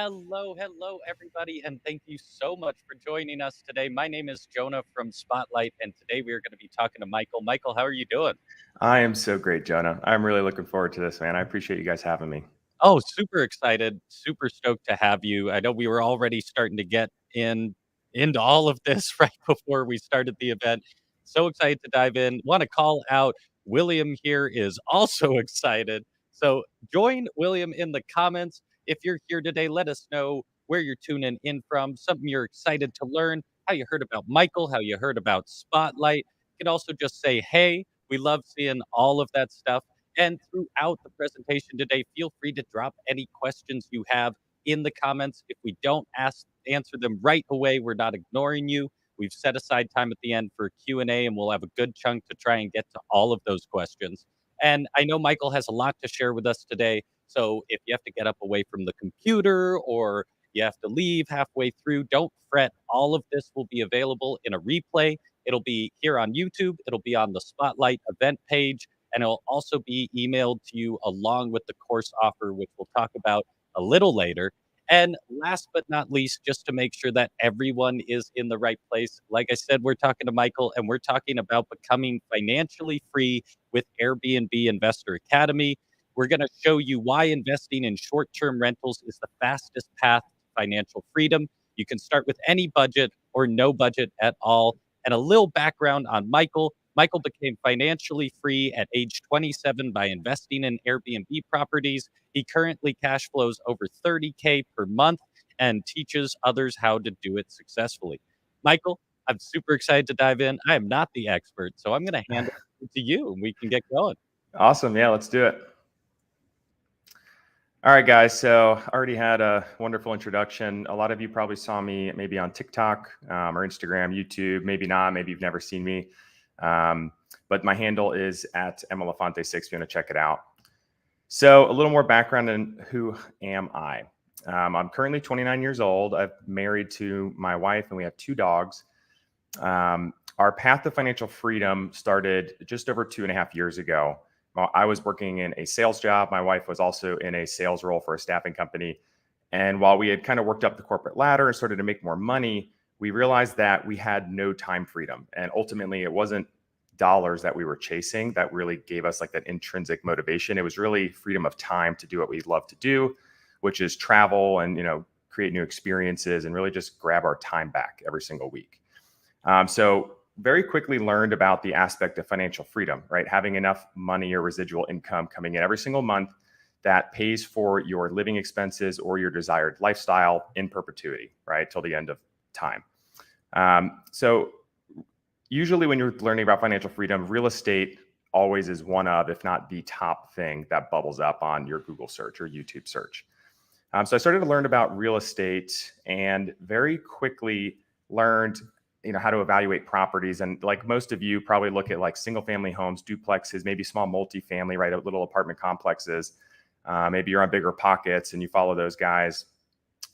Hello, everybody, and thank you so much for joining us today. My name is Jonah from Spotlight, and today we are going to be talking to Michael. Michael, how are you doing? I am so great, Jonah. I'm really looking forward to this, man. I appreciate you guys having me. Oh, super excited, super stoked to have you. I know we were already starting to get into all of this right before we started the event. So excited to dive in. Want to call out William here is also excited. So join William in the comments. If you're here today, let us know where you're tuning in from, something you're excited to learn, how you heard about Michael, how you heard about Spotlight. You can also just say, hey, we love seeing all of that stuff. And throughout the presentation today, feel free to drop any questions you have in the comments. If we don't answer them right away, we're not ignoring you. We've set aside time at the end for Q&A, and we'll have a good chunk to try and get to all of those questions. And I know Michael has a lot to share with us today. So if you have to get up away from the computer or you have to leave halfway through, don't fret. All of this will be available in a replay. It'll be here on YouTube. It'll be on the Spotlight event page, and it'll also be emailed to you along with the course offer, which we'll talk about a little later. And last but not least, just to make sure that everyone is in the right place, like I said, we're talking to Michael and we're talking about becoming financially free with Airbnb Investor Academy. We're going to show you why investing in short term rentals is the fastest path to financial freedom. You can start with any budget or no budget at all. And a little background on Michael. Michael became financially free at age 27 by investing in Airbnb properties. He currently cash flows over 30K per month and teaches others how to do it successfully. Michael, I'm super excited to dive in. I am not the expert, so I'm going to hand it to you and we can get going. Awesome. Yeah, let's do it. All right, guys. So I already had a wonderful introduction. A lot of you probably saw me maybe on TikTok or Instagram, YouTube, maybe not. Maybe you've never seen me. But my handle is at Elefante6 if you want to check it out. So a little more background on who am I. I'm currently 29 years old. I'm married to my wife and we have 2 dogs. Our path to financial freedom started just over 2.5 years ago. I was working in a sales job. My wife was also in a sales role for a staffing company. And while we had kind of worked up the corporate ladder and started to make more money, we realized that we had no time freedom. And ultimately, it wasn't dollars that we were chasing that really gave us like that intrinsic motivation. It was really freedom of time to do what we love to do, which is travel and, create new experiences and really just grab our time back every single week. So very quickly learned about the aspect of financial freedom, right? Having enough money or residual income coming in every single month that pays for your living expenses or your desired lifestyle in perpetuity, right? Till the end of time. So usually when you're learning about financial freedom, real estate always is one of, if not the top thing that bubbles up on your Google search or YouTube search. So I started to learn about real estate and very quickly learned how to evaluate properties. And like most of you probably look at like single family homes, duplexes, maybe small multifamily, right? Little apartment complexes. Maybe you're on Bigger Pockets and you follow those guys.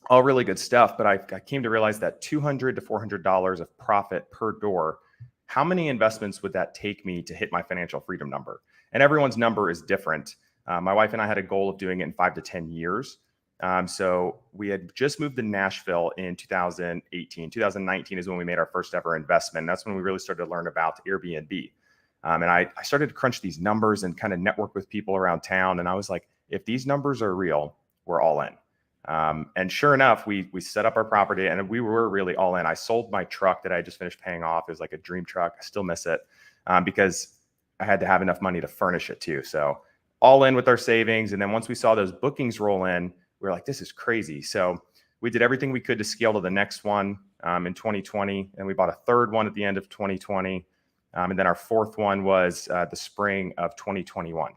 All really good stuff. But I came to realize that $200 to $400 of profit per door, how many investments would that take me to hit my financial freedom number? And everyone's number is different. My wife and I had a goal of doing it in 5 to 10 years. So we had just moved to Nashville in 2018. 2019 is when we made our first ever investment. That's when we really started to learn about Airbnb. And I started to crunch these numbers and kind of network with people around town. And I was like, if these numbers are real, we're all in. And sure enough, we set up our property and we were really all in. I sold my truck that I just finished paying off. It was like a dream truck. I still miss it because I had to have enough money to furnish it too. So all in with our savings. And then once we saw those bookings roll in, we were like, this is crazy. So we did everything we could to scale to the next one in 2020. And we bought a third one at the end of 2020. And then our fourth one was the spring of 2021.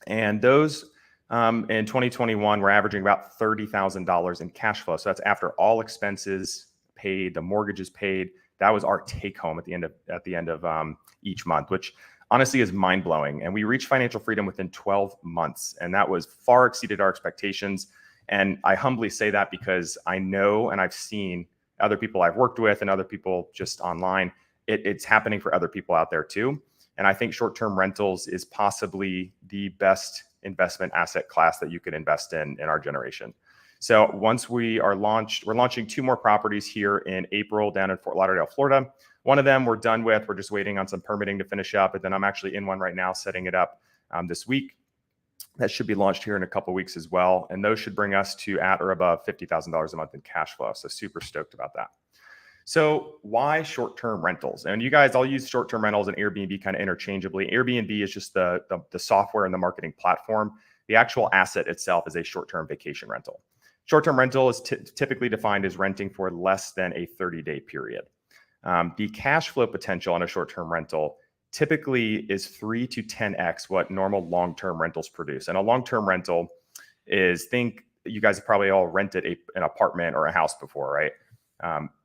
And those in 2021, we're averaging about $30,000 in cash flow. So that's after all expenses paid, the mortgages paid. That was our take home at the end of each month, which honestly is mind blowing. And we reached financial freedom within 12 months. And that was far exceeded our expectations. And I humbly say that because I know and I've seen other people I've worked with and other people just online. It's happening for other people out there too. And I think short-term rentals is possibly the best investment asset class that you could invest in our generation. So once we are launched, we're launching 2 more properties here in April down in Fort Lauderdale, Florida. One of them we're done with. We're just waiting on some permitting to finish up. And then I'm actually in one right now setting it up this week. That should be launched here in a couple of weeks as well. And those should bring us to at or above $50,000 a month in cash flow. So super stoked about that. So why short-term rentals? And you guys, I'll use short-term rentals and Airbnb kind of interchangeably. Airbnb is just the software and the marketing platform. The actual asset itself is a short-term vacation rental. Short-term rental is typically defined as renting for less than a 30-day period. The cash flow potential on a short-term rental typically is 3 to 10x what normal long-term rentals produce. And a long-term rental is, think you guys have probably all rented an apartment or a house before, right?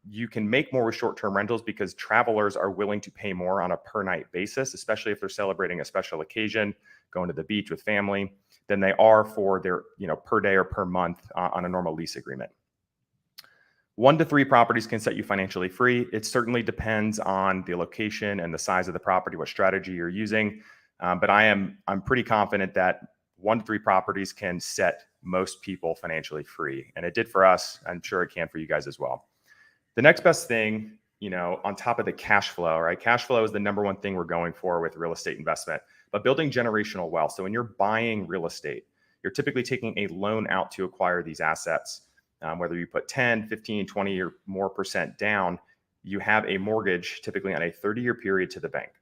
You can make more with short-term rentals because travelers are willing to pay more on a per night basis, especially if they're celebrating a special occasion, going to the beach with family, than they are for their, per day or per month on a normal lease agreement. 1 to 3 properties can set you financially free. It certainly depends on the location and the size of the property, what strategy you're using. But I'm pretty confident that 1 to 3 properties can set most people financially free. And it did for us. I'm sure it can for you guys as well. The next best thing, on top of the cash flow, right? Cash flow is the number one thing we're going for with real estate investment, but building generational wealth. So when you're buying real estate, you're typically taking a loan out to acquire these assets. Whether you put 10, 15, 20 or more % down, you have a mortgage typically on a 30-year period to the bank.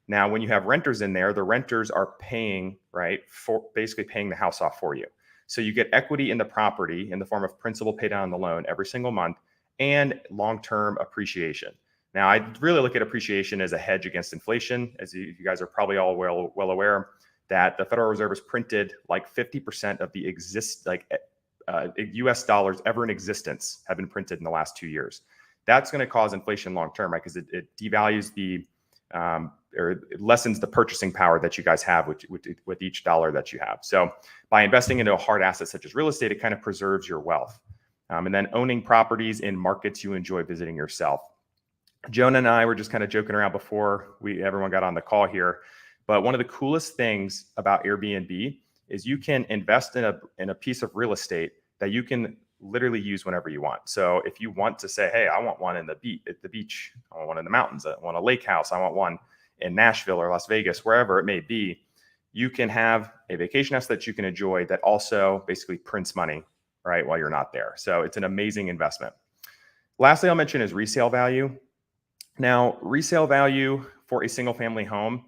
Now, when you have renters in there, the renters are paying, right, for basically paying the house off for you. So you get equity in the property in the form of principal pay down on the loan every single month and long-term appreciation. Now, I really look at appreciation as a hedge against inflation. As you guys are probably all well aware that the Federal Reserve has printed like 50% of the US dollars ever in existence have been printed in the last 2 years. That's going to cause inflation long-term, right? Because it devalues or it lessens the purchasing power that you guys have with each dollar that you have. So by investing into a hard asset such as real estate, it kind of preserves your wealth. And then owning properties in markets you enjoy visiting yourself. Jonah and I were just kind of joking around before everyone got on the call here. But one of the coolest things about Airbnb is you can invest in a piece of real estate that you can literally use whenever you want. So if you want to say, hey, I want one at the beach, I want one in the mountains, I want a lake house, I want one in Nashville or Las Vegas, wherever it may be, you can have a vacation house that you can enjoy that also basically prints money, right, while you're not there. So it's an amazing investment. Lastly, I'll mention is resale value. Now, resale value for a single family home,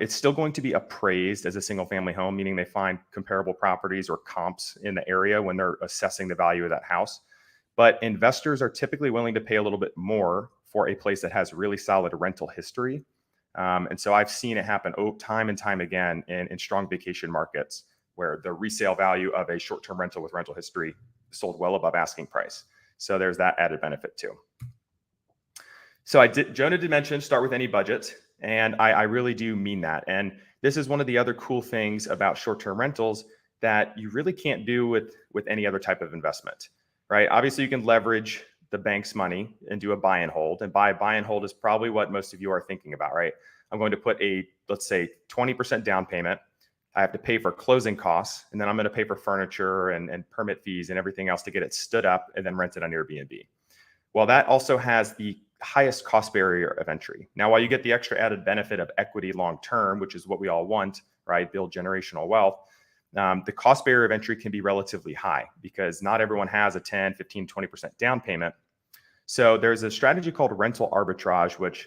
it's still going to be appraised as a single family home, meaning they find comparable properties or comps in the area when they're assessing the value of that house. But investors are typically willing to pay a little bit more for a place that has really solid rental history. And so I've seen it happen time and time again in strong vacation markets where the resale value of a short-term rental with rental history sold well above asking price. So there's that added benefit too. So Jonah did mention start with any budget, and I really do mean that. And this is one of the other cool things about short-term rentals that you really can't do with any other type of investment, right? Obviously, you can leverage the bank's money and do a buy and hold. And buy and hold is probably what most of you are thinking about, right? I'm going to put let's say 20% down payment. I have to pay for closing costs, and then I'm going to pay for furniture and permit fees and everything else to get it stood up and then rent it on Airbnb. Well, that also has the highest cost barrier of entry. Now, while you get the extra added benefit of equity long-term, which is what we all want, right? Build generational wealth. The cost barrier of entry can be relatively high because not everyone has a 10, 15, 20% down payment. So there's a strategy called rental arbitrage, which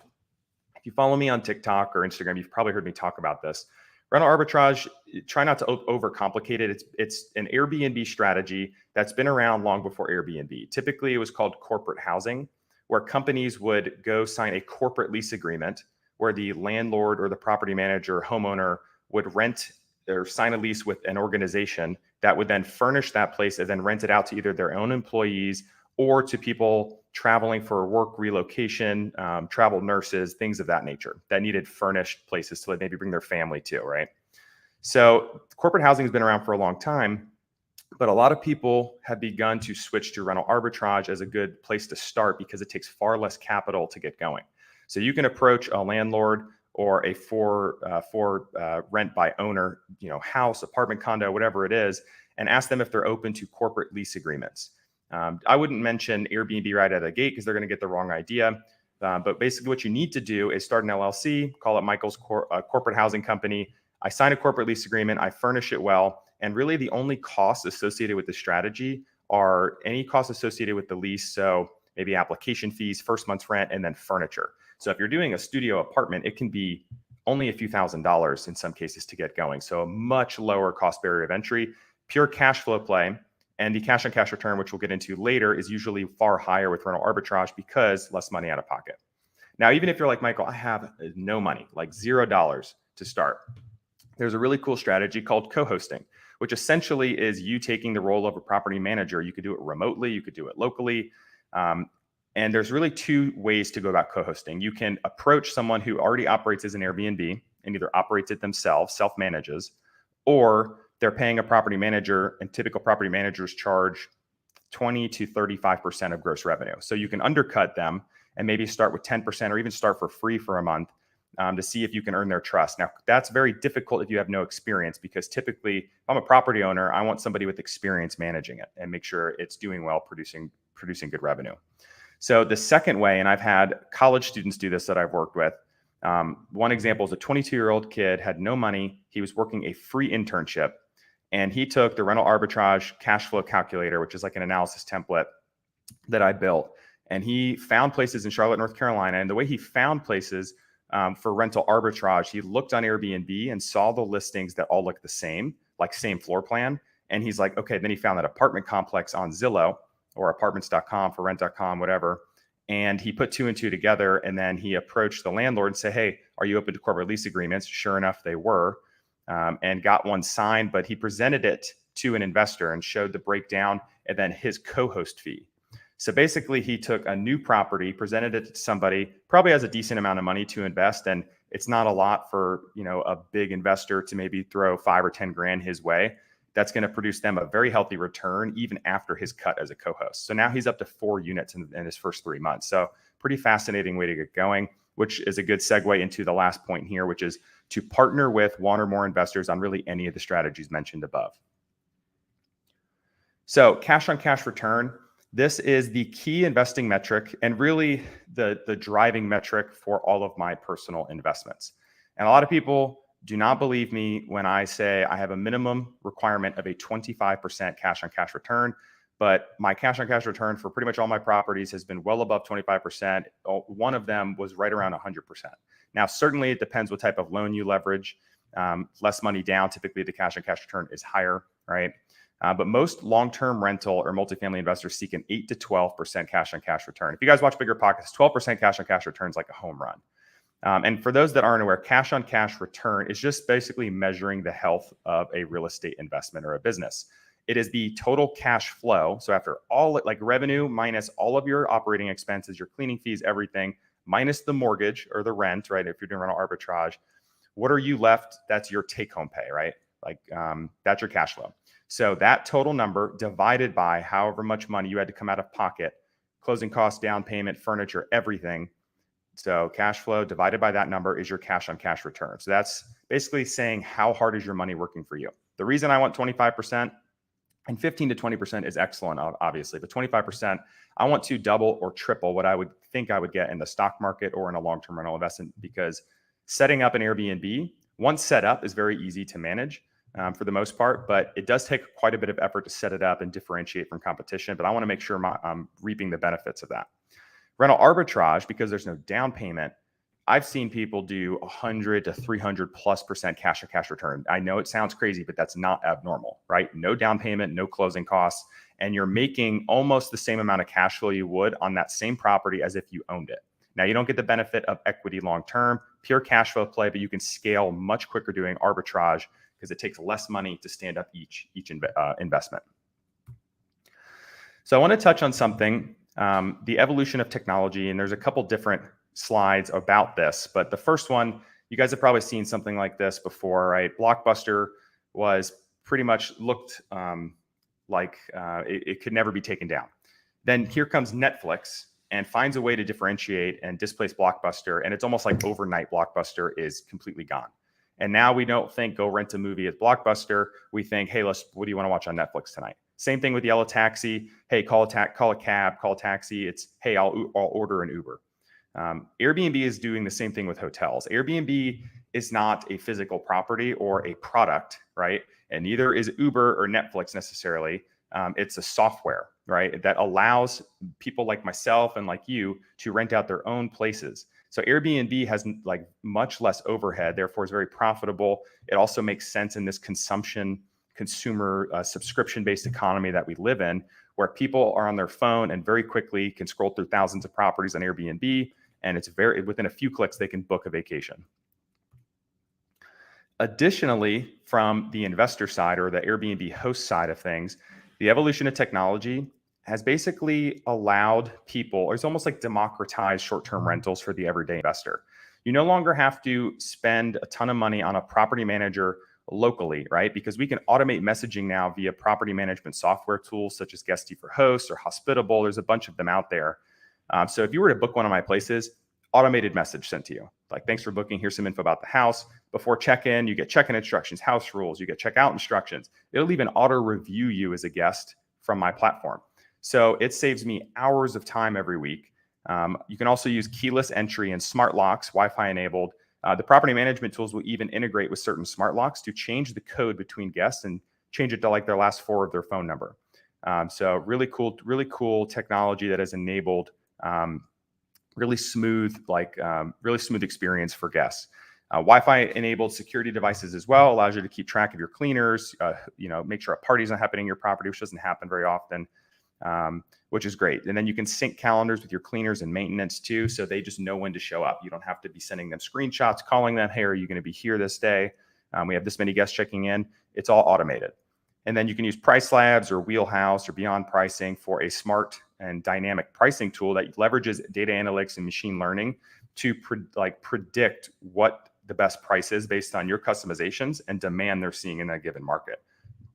if you follow me on TikTok or Instagram, you've probably heard me talk about this. Rental arbitrage, try not to overcomplicate it. It's an Airbnb strategy that's been around long before Airbnb. Typically, it was called corporate housing, where companies would go sign a corporate lease agreement where the landlord or the property manager, homeowner would rent or sign a lease with an organization that would then furnish that place and then rent it out to either their own employees or to people traveling for work relocation, travel nurses, things of that nature that needed furnished places to maybe bring their family to, right? So corporate housing has been around for a long time, but a lot of people have begun to switch to rental arbitrage as a good place to start because it takes far less capital to get going. So you can approach a landlord or a for rent by owner, house, apartment, condo, whatever it is, and ask them if they're open to corporate lease agreements. I wouldn't mention Airbnb right out of the gate because they're going to get the wrong idea. But basically what you need to do is start an LLC, call it Michael's corporate housing company. I sign a corporate lease agreement, I furnish it well, and really the only costs associated with the strategy are any costs associated with the lease. So maybe application fees, first month's rent, and then furniture. So if you're doing a studio apartment, it can be only a few $1,000s in some cases to get going. So a much lower cost barrier of entry, pure cash flow play. And the cash on cash return, which we'll get into later, is usually far higher with rental arbitrage because less money out of pocket. Now, even if you're like, Michael, I have no money, like $0 to start, there's a really cool strategy called co-hosting, which essentially is you taking the role of a property manager. You could do it remotely, you could do it locally. And there's really two ways to go about co-hosting. You can approach someone who already operates as an Airbnb and either operates it themselves, self-manages, or they're paying a property manager, and typical property managers charge 20 to 35% of gross revenue. So you can undercut them and maybe start with 10% or even start for free for a month to see if you can earn their trust. Now, that's very difficult if you have no experience, because typically, if I'm a property owner, I want somebody with experience managing it and make sure it's doing well, producing good revenue. So the second way, and I've had college students do this that I've worked with. One example is a 22-year-old kid, had no money. He was working a free internship, and he took the rental arbitrage cash flow calculator, which is like an analysis template that I built. And he found places in Charlotte, North Carolina. And the way he found places for rental arbitrage, he looked on Airbnb and saw the listings that all look the same, like same floor plan. And he's like, okay, then he found that apartment complex on Zillow or apartments.com, for rent.com, whatever. And he put two and two together. And then he approached the landlord and said, hey, are you open to corporate lease agreements? Sure enough, they were, and got one signed. But he presented it to an investor and showed the breakdown and then his co-host fee. So basically, he took a new property, presented it to somebody, probably has a decent amount of money to invest. And it's not a lot for, a big investor to maybe throw 5 or 10 grand his way. That's going to produce them a very healthy return even after his cut as a co-host. So now he's up to 4 units in his first 3 months. So pretty fascinating way to get going, which is a good segue into the last point here, which is to partner with one or more investors on really any of the strategies mentioned above. So cash on cash return, this is the key investing metric and really the driving metric for all of my personal investments. And a lot of people do not believe me when I say I have a minimum requirement of a 25% cash on cash return, but my cash on cash return for pretty much all my properties has been well above 25%. One of them was right around 100%. Now, certainly it depends what type of loan you leverage. Less money down, typically the cash on cash return is higher, right? But most long-term rental or multifamily investors seek an 8 to 12% cash on cash return. If you guys watch Bigger Pockets, 12% cash on cash return is like a home run. And for those that aren't aware, cash on cash return is just basically measuring the health of a real estate investment or a business. It is the total cash flow. So after all, like revenue minus all of your operating expenses, your cleaning fees, everything, minus the mortgage or the rent, right? If you're doing rental arbitrage, what are you left? That's your take home pay, right? Like that's your cash flow. So that total number divided by however much money you had to come out of pocket, closing costs, down payment, furniture, everything. So cash flow divided by that number is your cash on cash return. So that's basically saying how hard is your money working for you. The reason I want 25% and 15 to 20% is excellent, obviously, but 25%, I want to double or triple what I would think I would get in the stock market or in a long-term rental investment, because setting up an Airbnb, once set up, is very easy to manage for the most part, but it does take quite a bit of effort to set it up and differentiate from competition. But I want to make sure I'm reaping the benefits of that. Rental arbitrage, because there's no down payment, I've seen people do 100 to 300+% cash on cash return. I know it sounds crazy, but that's not abnormal, right? No down payment, no closing costs, and you're making almost the same amount of cash flow you would on that same property as if you owned it. Now, you don't get the benefit of equity long-term, pure cash flow play, but you can scale much quicker doing arbitrage because it takes less money to stand up each investment. So I want to touch on something, the evolution of technology, and there's a couple different slides about this, but the first one, you guys have probably seen something like this before, right? Blockbuster was pretty much looked like it could never be taken down. Then here comes Netflix, and finds a way to differentiate and displace Blockbuster. And it's almost like overnight Blockbuster is completely gone. And now we don't think go rent a movie at Blockbuster. We think, hey, what do you want to watch on Netflix tonight? Same thing with Yellow Taxi. Hey, call a cab, call a taxi. It's, hey, I'll order an Uber. Airbnb is doing the same thing with hotels. Airbnb is not a physical property or a product, right? And neither is Uber or Netflix necessarily. It's a software, right, that allows people like myself and like you to rent out their own places. So Airbnb has like much less overhead, therefore is very profitable. It also makes sense in this consumer subscription-based economy that we live in, where people are on their phone and very quickly can scroll through thousands of properties on Airbnb, and it's within a few clicks they can book a vacation. Additionally, from the investor side or the Airbnb host side of things, the evolution of technology has basically allowed people, or it's almost like democratized short-term rentals for the everyday investor. You no longer have to spend a ton of money on a property manager locally, right? Because we can automate messaging now via property management software tools such as Guesty for Hosts or Hospitable. There's a bunch of them out there. So if you were to book one of my places, automated message sent to you. Like, thanks for booking. Here's some info about the house. Before check-in, you get check-in instructions, house rules, you get check-out instructions. It'll even auto-review you as a guest from my platform. So it saves me hours of time every week. You can also use keyless entry and smart locks, Wi-Fi enabled. The property management tools will even integrate with certain smart locks to change the code between guests and change it to like their last four of their phone number. So really cool technology that has enabled really smooth experience for guests. Wi-Fi enabled security devices as well allows you to keep track of your cleaners, make sure a party's not happening in your property, which doesn't happen very often, which is great. And then you can sync calendars with your cleaners and maintenance too, so they just know when to show up. You don't have to be sending them screenshots, calling them, hey, are you going to be here this day? We have this many guests checking in. It's all automated. And then you can use Price Labs or Wheelhouse or Beyond Pricing for a smart and dynamic pricing tool that leverages data analytics and machine learning to predict what the best price is based on your customizations and demand they're seeing in that given market.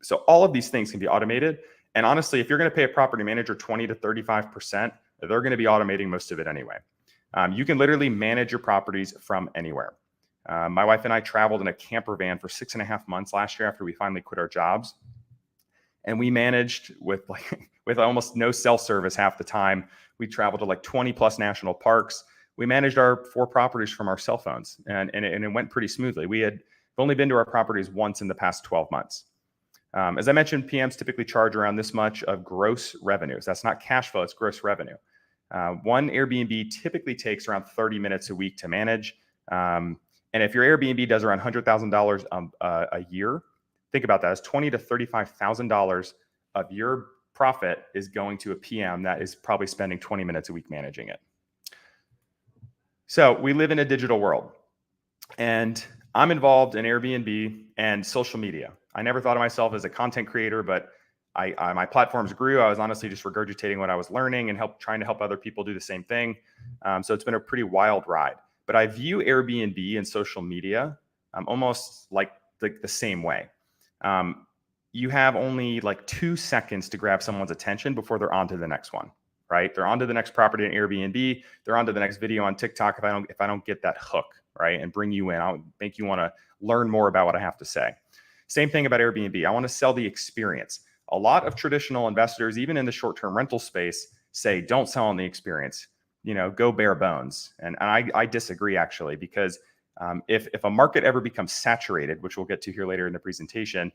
So all of these things can be automated. And honestly, if you're going to pay a property manager 20 to 35%, they're going to be automating most of it anyway. You can literally manage your properties from anywhere. My wife and I traveled in a camper van for 6.5 months last year after we finally quit our jobs. And we managed with almost no cell service half the time. We traveled to like 20 plus national parks. We managed our 4 properties from our cell phones, and it went pretty smoothly. We've only been to our properties once in the past 12 months. As I mentioned, PMs typically charge around this much of gross revenues. That's not cash flow, it's gross revenue. One Airbnb typically takes around 30 minutes a week to manage. And if your Airbnb does around $100,000 a year, think about that. It's $20,000 to $35,000 of your profit is going to a PM that is probably spending 20 minutes a week managing it. So we live in a digital world, and I'm involved in Airbnb and social media. I never thought of myself as a content creator, but my platforms grew. I was honestly just regurgitating what I was learning and trying to help other people do the same thing. So it's been a pretty wild ride. But I view Airbnb and social media almost like the same way. You have only like 2 seconds to grab someone's attention before they're on to the next one, right? They're on to the next property in Airbnb. They're on to the next video on TikTok if I don't get that hook, right? And bring you in. I'll make you want to learn more about what I have to say. Same thing about Airbnb. I want to sell the experience. A lot of traditional investors, even in the short-term rental space, say, don't sell on the experience, go bare bones. And I disagree actually, because if a market ever becomes saturated, which we'll get to here later in the presentation,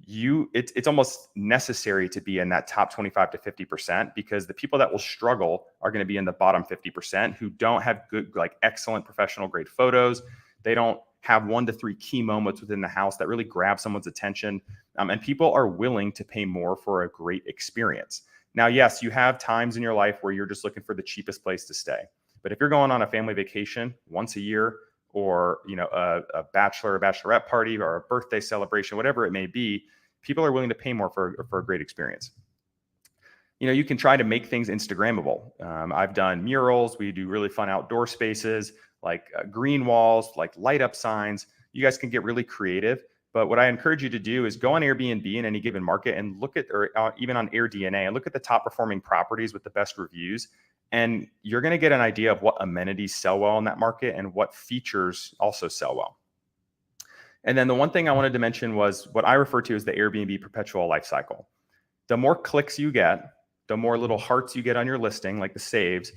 it's almost necessary to be in that top 25 to 50%, because the people that will struggle are going to be in the bottom 50% who don't have good, excellent professional grade photos. They don't have 1 to 3 key moments within the house that really grab someone's attention. And people are willing to pay more for a great experience. Now, yes, you have times in your life where you're just looking for the cheapest place to stay. But if you're going on a family vacation once a year, or a bachelor or bachelorette party or a birthday celebration, whatever it may be, people are willing to pay more for a great experience. You can try to make things Instagrammable. I've done murals. We do really fun outdoor spaces, like green walls, like light up signs. You guys can get really creative. But what I encourage you to do is go on Airbnb in any given market and look at, or even on AirDNA, and look at the top performing properties with the best reviews, And you're going to get an idea of what amenities sell well in that market and what features also sell well. And then the one thing I wanted to mention was what I refer to as the Airbnb perpetual life cycle. The more clicks you get, the more little hearts you get on your listing, like the saves,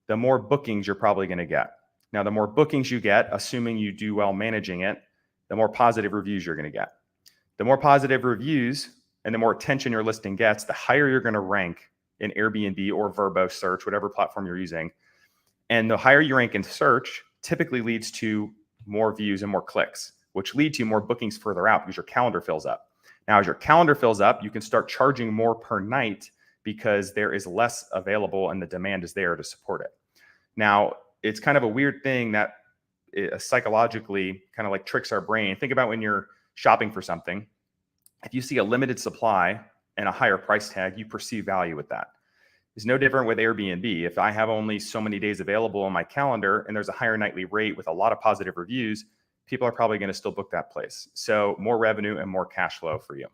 the more bookings you're probably going to get. Now, the more bookings you get, assuming you do well managing it, the more positive reviews you're going to get. The more positive reviews and the more attention your listing gets, the higher you're going to rank in Airbnb or Vrbo search, whatever platform you're using. And the higher you rank in search typically leads to more views and more clicks, which lead to more bookings further out because your calendar fills up. Now, as your calendar fills up, you can start charging more per night because there is less available and the demand is there to support it. Now, it's kind of a weird thing that psychologically kind of like tricks our brain. Think about when you're shopping for something. If you see a limited supply and a higher price tag, you perceive value with that. It's no different with Airbnb. If I have only so many days available on my calendar and there's a higher nightly rate with a lot of positive reviews, people are probably going to still book that place. So more revenue and more cash flow for you.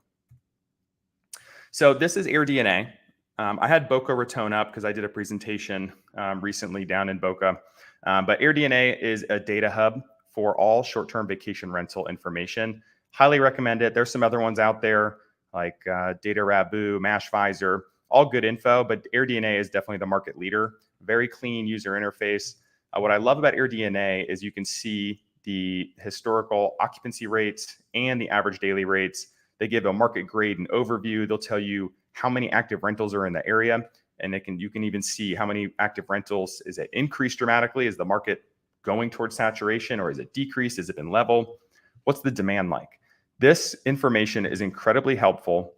So this is AirDNA. I had Boca Raton up because I did a presentation recently down in Boca. But AirDNA is a data hub for all short-term vacation rental information. Highly recommend it. There's some other ones out there like Data Rabu, Mashvisor, all good info, but AirDNA is definitely the market leader. Very clean user interface. What I love about AirDNA is you can see the historical occupancy rates and the average daily rates. They give a market grade and overview. They'll tell you how many active rentals are in the area, and you can even see how many active rentals. Is it increased dramatically? Is the market going towards saturation, or is it decreased? Has it been level? What's the demand like? This information is incredibly helpful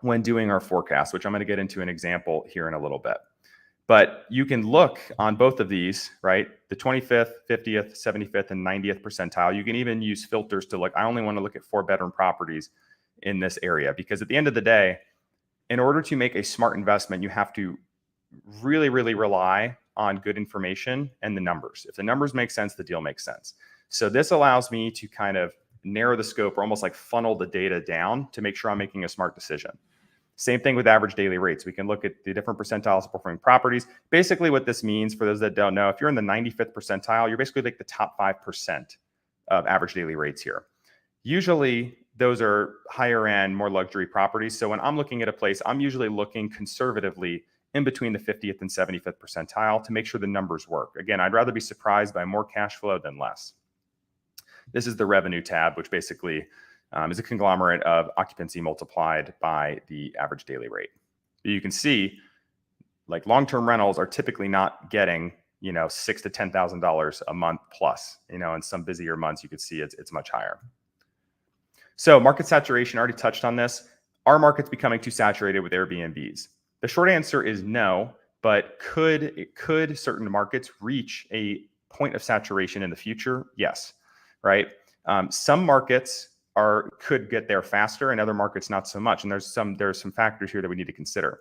when doing our forecast, which I'm going to get into an example here in a little bit. But you can look on both of these, right? The 25th, 50th, 75th, and 90th percentile. You can even use filters to look. I only want to look at 4-bedroom properties in this area because at the end of the day, in order to make a smart investment, you have to really, really rely on good information and the numbers. If the numbers make sense, the deal makes sense. So this allows me to kind of narrow the scope or almost like funnel the data down to make sure I'm making a smart decision. Same thing with average daily rates. We can look at the different percentiles of performing properties. Basically what this means, for those that don't know, if you're in the 95th percentile, you're basically like the top 5% of average daily rates here. Usually those are higher end, more luxury properties. So when I'm looking at a place, I'm usually looking conservatively in between the 50th and 75th percentile to make sure the numbers work. Again, I'd rather be surprised by more cash flow than less. This is the revenue tab, which basically is a conglomerate of occupancy multiplied by the average daily rate. You can see like long-term rentals are typically not getting, $6,000 to $10,000 a month plus, in some busier months, you could see it's much higher. So market saturation, I already touched on this. Are markets becoming too saturated with Airbnbs? The short answer is no, but could certain markets reach a point of saturation in the future? Yes, right? Some markets could get there faster and other markets not so much. And there's some factors here that we need to consider.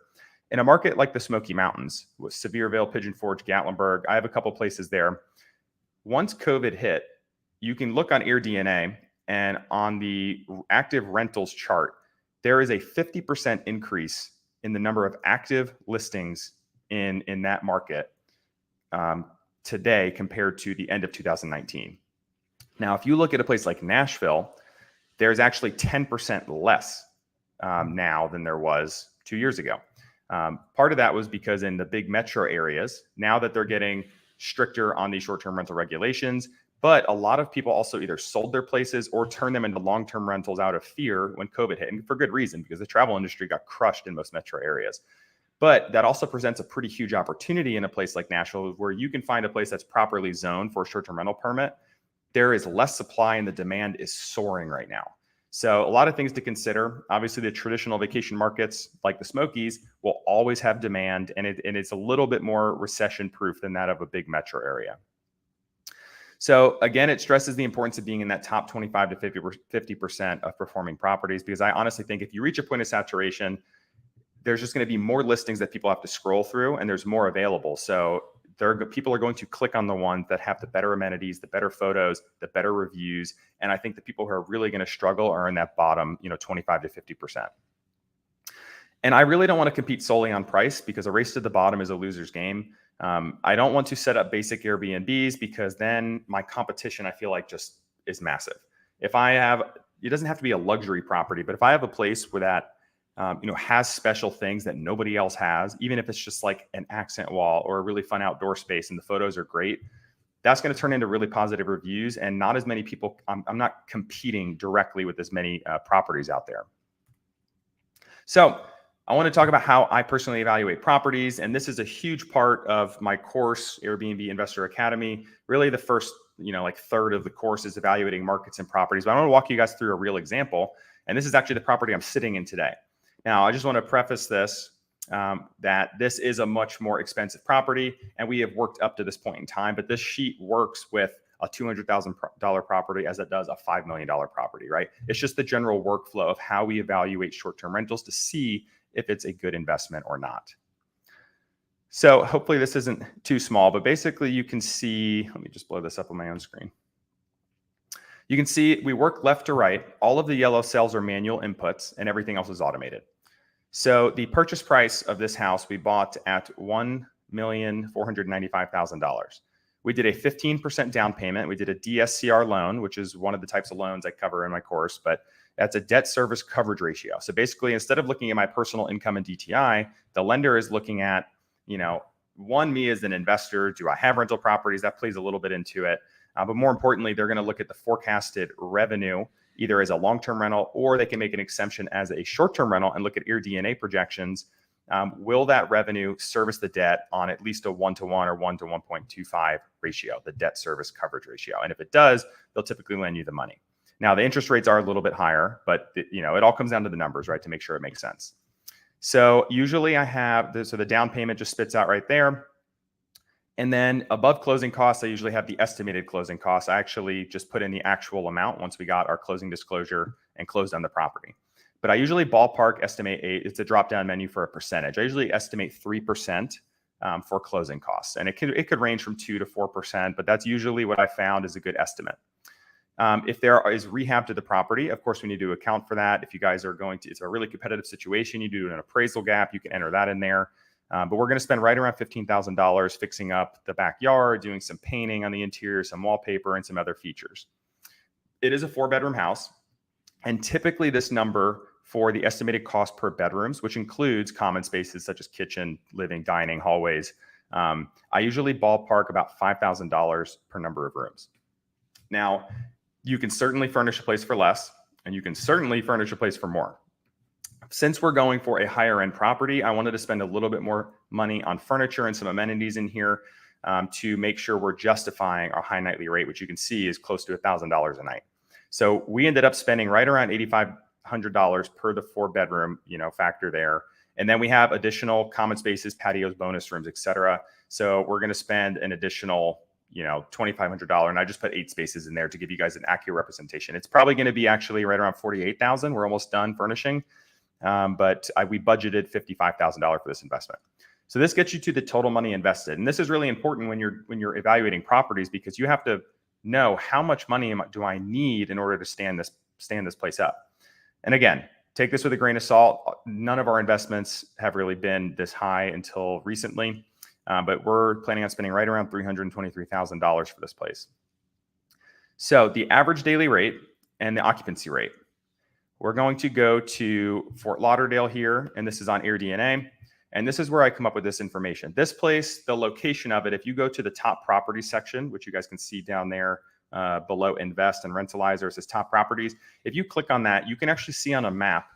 In a market like the Smoky Mountains with Sevierville, Pigeon Forge, Gatlinburg, I have a couple places there. Once COVID hit, you can look on AirDNA and on the active rentals chart, there is a 50% increase in the number of active listings in that market today compared to the end of 2019. Now, if you look at a place like Nashville, there's actually 10% less now than there was 2 years ago. Part of that was because in the big metro areas, now that they're getting stricter on these short-term rental regulations, but a lot of people also either sold their places or turned them into long-term rentals out of fear when COVID hit, and for good reason, because the travel industry got crushed in most metro areas. But that also presents a pretty huge opportunity in a place like Nashville, where you can find a place that's properly zoned for a short-term rental permit. There is less supply and the demand is soaring right now. So a lot of things to consider. Obviously, the traditional vacation markets like the Smokies will always have demand, and it's a little bit more recession-proof than that of a big metro area. So again, it stresses the importance of being in that top 25 to 50% of performing properties, because I honestly think if you reach a point of saturation, there's just going to be more listings that people have to scroll through, and there's more available. So people are going to click on the ones that have the better amenities, the better photos, the better reviews. And I think the people who are really going to struggle are in that bottom, 25 to 50%. And I really don't want to compete solely on price, because a race to the bottom is a loser's game. I don't want to set up basic Airbnbs because then my competition, I feel like, just is massive. If I have, it doesn't have to be a luxury property, but if I have a place where that has special things that nobody else has, even if it's just like an accent wall or a really fun outdoor space and the photos are great, that's going to turn into really positive reviews, and not as many people. I'm not competing directly with as many properties out there. So I want to talk about how I personally evaluate properties. And this is a huge part of my course, Airbnb Investor Academy. Really the first, third of the course is evaluating markets and properties. But I want to walk you guys through a real example. And this is actually the property I'm sitting in today. Now, I just want to preface this, that this is a much more expensive property, and we have worked up to this point in time, but this sheet works with a $200,000 property as it does a $5 million property, right? It's just the general workflow of how we evaluate short-term rentals to see if it's a good investment or not. So hopefully this isn't too small, but basically you can see, let me just blow this up on my own screen. You can see we work left to right. All of the yellow cells are manual inputs and everything else is automated. So the purchase price of this house we bought at $1,495,000. We did a 15% down payment. We did a DSCR loan, which is one of the types of loans I cover in my course, but that's a debt service coverage ratio. So basically, instead of looking at my personal income and DTI, the lender is looking at, me as an investor. Do I have rental properties? That plays a little bit into it. But more importantly, they're going to look at the forecasted revenue, either as a long-term rental, or they can make an exemption as a short-term rental and look at your DNA projections. Will that revenue service the debt on at least a 1-to-1 or 1-to-1.25 ratio, the debt service coverage ratio? And if it does, they'll typically lend you the money. Now, the interest rates are a little bit higher, but it all comes down to the numbers, right, to make sure it makes sense. So usually I have, so the down payment just spits out right there. And then above closing costs, I usually have the estimated closing costs. I actually just put in the actual amount once we got our closing disclosure and closed on the property. But I usually ballpark estimate it's a drop-down menu for a percentage. I usually estimate 3% for closing costs. And it could range from 2 to 4%, but that's usually what I found is a good estimate. If there is rehab to the property, of course, we need to account for that. If you guys are it's a really competitive situation, you do an appraisal gap, you can enter that in there. But we're going to spend right around $15,000 fixing up the backyard, doing some painting on the interior, some wallpaper, and some other features. It is a 4-bedroom house. And typically this number for the estimated cost per bedrooms, which includes common spaces such as kitchen, living, dining, hallways, I usually ballpark about $5,000 per number of rooms. Now, you can certainly furnish a place for less, and you can certainly furnish a place for more. Since we're going for a higher end property, I wanted to spend a little bit more money on furniture and some amenities in here to make sure we're justifying our high nightly rate, which you can see is close to $1,000 a night. So we ended up spending right around $8,500 per the 4-bedroom, factor there. And then we have additional common spaces, patios, bonus rooms, etc. So we're going to spend an additional, $2,500, and I just put 8 spaces in there to give you guys an accurate representation. It's probably going to be actually right around $48,000. We're almost done furnishing, but we budgeted $55,000 for this investment. So this gets you to the total money invested, and this is really important when you're evaluating properties, because you have to know how much money do I need in order to stand this place up. And again, take this with a grain of salt. None of our investments have really been this high until recently. But we're planning on spending right around $323,000 for this place. So the average daily rate and the occupancy rate. We're going to go to Fort Lauderdale here, and this is on AirDNA. And this is where I come up with this information. This place, the location of it, if you go to the top property section, which you guys can see down there below Invest and Rentalizer, it says top properties. If you click on that, you can actually see on a map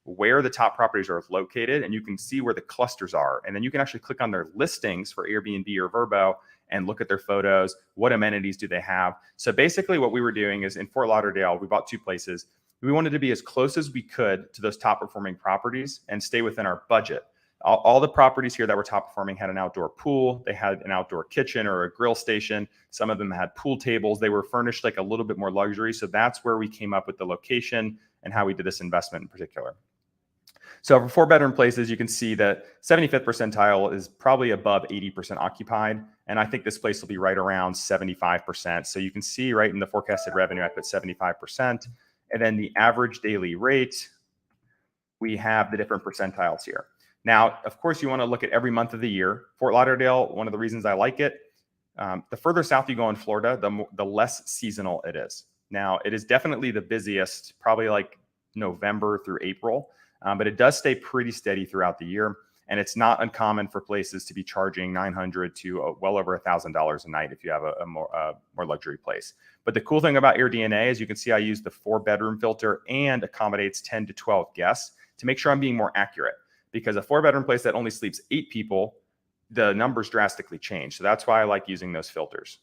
where the top properties are located, and you can see where the clusters are. And then you can actually click on their listings for Airbnb or Vrbo and look at their photos. What amenities do they have? So basically what we were doing is in Fort Lauderdale, we bought 2 places. We wanted to be as close as we could to those top performing properties and stay within our budget. All the properties here that were top performing had an outdoor pool. They had an outdoor kitchen or a grill station. Some of them had pool tables. They were furnished like a little bit more luxury. So that's where we came up with the location and how we did this investment in particular. So for 4-bedroom places, you can see that 75th percentile is probably above 80% occupied. And I think this place will be right around 75%. So you can see right in the forecasted revenue, I put 75%. And then the average daily rate, we have the different percentiles here. Now, of course, you want to look at every month of the year. Fort Lauderdale, one of the reasons I like it, the further south you go in Florida, the less seasonal it is. Now, it is definitely the busiest, probably like November through April, but it does stay pretty steady throughout the year. And it's not uncommon for places to be charging $900 to well over $1,000 a night if you have a more luxury place. But the cool thing about AirDNA is you can see I use the 4-bedroom filter and accommodates 10 to 12 guests to make sure I'm being more accurate. Because a 4-bedroom place that only sleeps 8 people, the numbers drastically change. So that's why I like using those filters.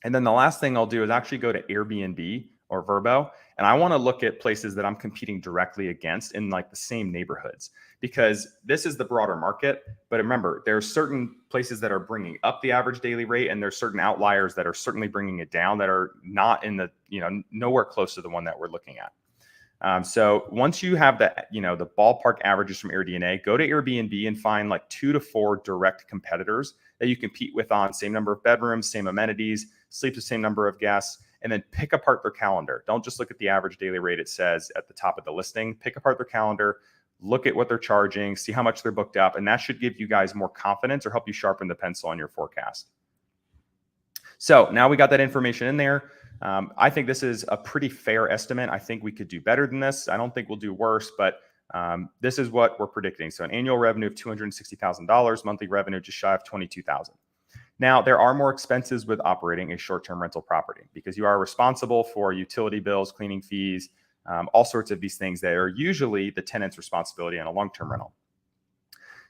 And then the last thing I'll do is actually go to Airbnb or Vrbo, and I want to look at places that I'm competing directly against in like the same neighborhoods, because this is the broader market. But remember, there are certain places that are bringing up the average daily rate, and there's certain outliers that are certainly bringing it down that are not in the, nowhere close to the one that we're looking at. So once you have the ballpark averages from AirDNA, go to Airbnb and find like 2 to 4 direct competitors that you compete with on same number of bedrooms, same amenities, sleep the same number of guests, and then pick apart their calendar. Don't just look at the average daily rate it says at the top of the listing. Pick apart their calendar, look at what they're charging, see how much they're booked up, and that should give you guys more confidence or help you sharpen the pencil on your forecast. So now we got that information in there. I think this is a pretty fair estimate. I think we could do better than this. I don't think we'll do worse, but this is what we're predicting. So an annual revenue of $260,000, monthly revenue just shy of $22,000. Now, there are more expenses with operating a short-term rental property because you are responsible for utility bills, cleaning fees, all sorts of these things that are usually the tenant's responsibility on a long-term rental.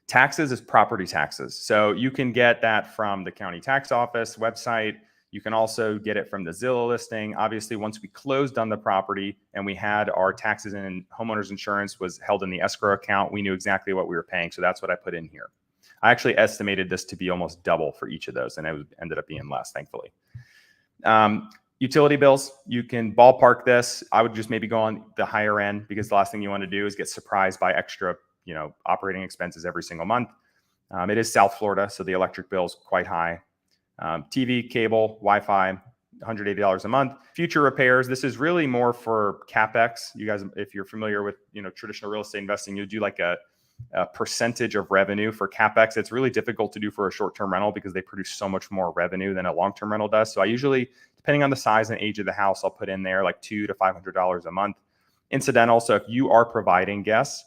Taxes is property taxes. So you can get that from the county tax office website. You can also get it from the Zillow listing. Obviously, once we closed on the property and we had our taxes and homeowners insurance was held in the escrow account, we knew exactly what we were paying. So that's what I put in here. I actually estimated this to be almost double for each of those, and it ended up being less, thankfully. Utility bills, you can ballpark this. I would just maybe go on the higher end because the last thing you want to do is get surprised by extra, operating expenses every single month. It is South Florida, so the electric bill is quite high. TV, cable, Wi-Fi, $180 a month. Future repairs, this is really more for CapEx. You guys, if you're familiar with traditional real estate investing, you do like a percentage of revenue for CapEx. It's really difficult to do for a short-term rental because they produce so much more revenue than a long-term rental does. So I usually, depending on the size and age of the house, I'll put in there like $200 to $500 a month. Incidental, so if you are providing guests,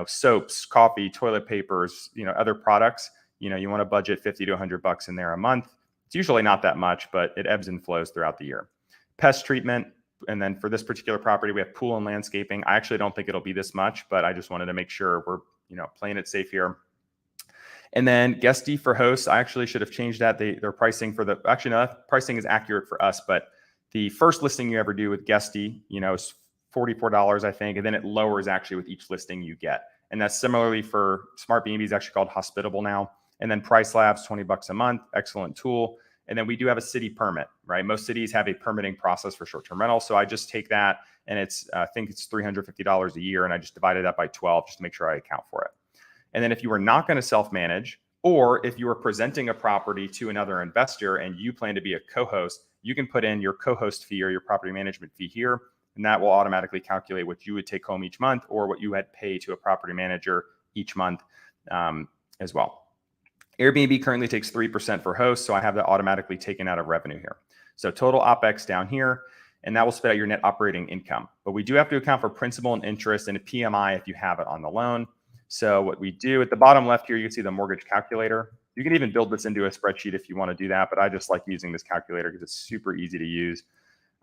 soaps, coffee, toilet papers, other products, you want to budget $50 to $100 in there a month. It's usually not that much, but it ebbs and flows throughout the year. Pest treatment. And then for this particular property, we have pool and landscaping. I actually don't think it'll be this much, but I just wanted to make sure we're, playing it safe here. And then guesty for hosts, I actually should have changed that. Their pricing for pricing is accurate for us, but the first listing you ever do with guesty, is $44, I think. And then it lowers actually with each listing you get. And that's similarly for Smart B&B is actually called Hospitable now. And then Price Labs, $20 a month, excellent tool. And then we do have a city permit, right? Most cities have a permitting process for short-term rental. So I just take that and I think it's $350 a year. And I just divided that by 12 just to make sure I account for it. And then if you were not going to self-manage, or if you were presenting a property to another investor and you plan to be a co-host, you can put in your co-host fee or your property management fee here. And that will automatically calculate what you would take home each month or what you had pay to a property manager each month as well. Airbnb currently takes 3% for hosts, so I have that automatically taken out of revenue here. So total OPEX down here, and that will spit out your net operating income. But we do have to account for principal and interest and a PMI if you have it on the loan. So what we do at the bottom left here, you can see the mortgage calculator. You can even build this into a spreadsheet if you want to do that, but I just like using this calculator because it's super easy to use.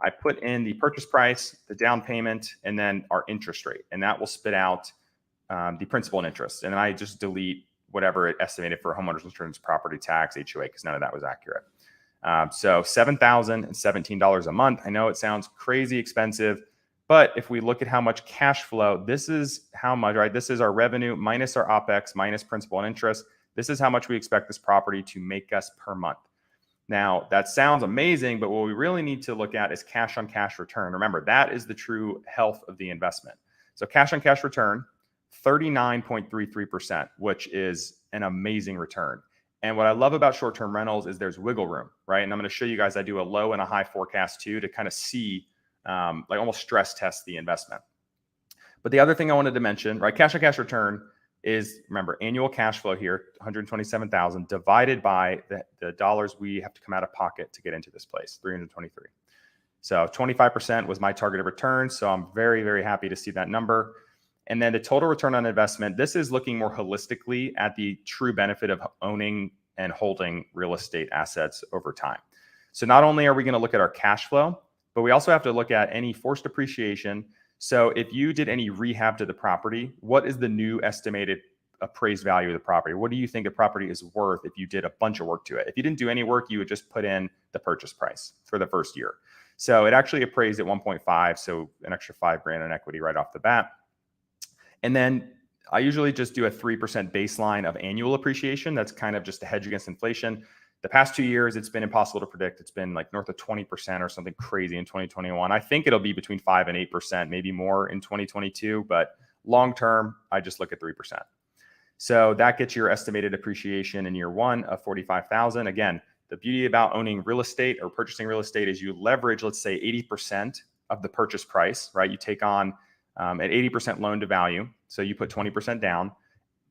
I put in the purchase price, the down payment, and then our interest rate, and that will spit out the principal and interest. And then I just delete whatever it estimated for homeowners insurance, property tax, HOA, because none of that was accurate. So $7,017 a month. I know it sounds crazy expensive, but if we look at how much cash flow, this is how much, right? This is our revenue minus our OPEX minus principal and interest. This is how much we expect this property to make us per month. Now, that sounds amazing, but what we really need to look at is cash on cash return. Remember, that is the true health of the investment. So cash on cash return, 39.33%, which is an amazing return. And what I love about short-term rentals is there's wiggle room, right? And I'm going to show you guys, I do a low and a high forecast too, to kind of see, like almost stress test the investment. But the other thing I wanted to mention, right? Cash on cash return, is, remember, annual cash flow here, 127,000 divided by the dollars we have to come out of pocket to get into this place, 323. So 25% was my targeted return. So I'm very, very happy to see that number. And then the total return on investment, this is looking more holistically at the true benefit of owning and holding real estate assets over time. So not only are we going to look at our cash flow, but we also have to look at any forced appreciation. So if you did any rehab to the property, what is the new estimated appraised value of the property? What do you think the property is worth if you did a bunch of work to it? If you didn't do any work, you would just put in the purchase price for the first year. So it actually appraised at 1.5, so an extra $5,000 in equity right off the bat. And then I usually just do a 3% baseline of annual appreciation. That's kind of just a hedge against inflation. The past 2 years, it's been impossible to predict. It's been like north of 20% or something crazy in 2021. I think it'll be between 5 and 8%, maybe more in 2022. But long term, I just look at 3%. So that gets your estimated appreciation in year one of 45,000. Again, the beauty about owning real estate or purchasing real estate is you leverage, let's say 80% of the purchase price, right? You take on at 80% loan to value. So you put 20% down.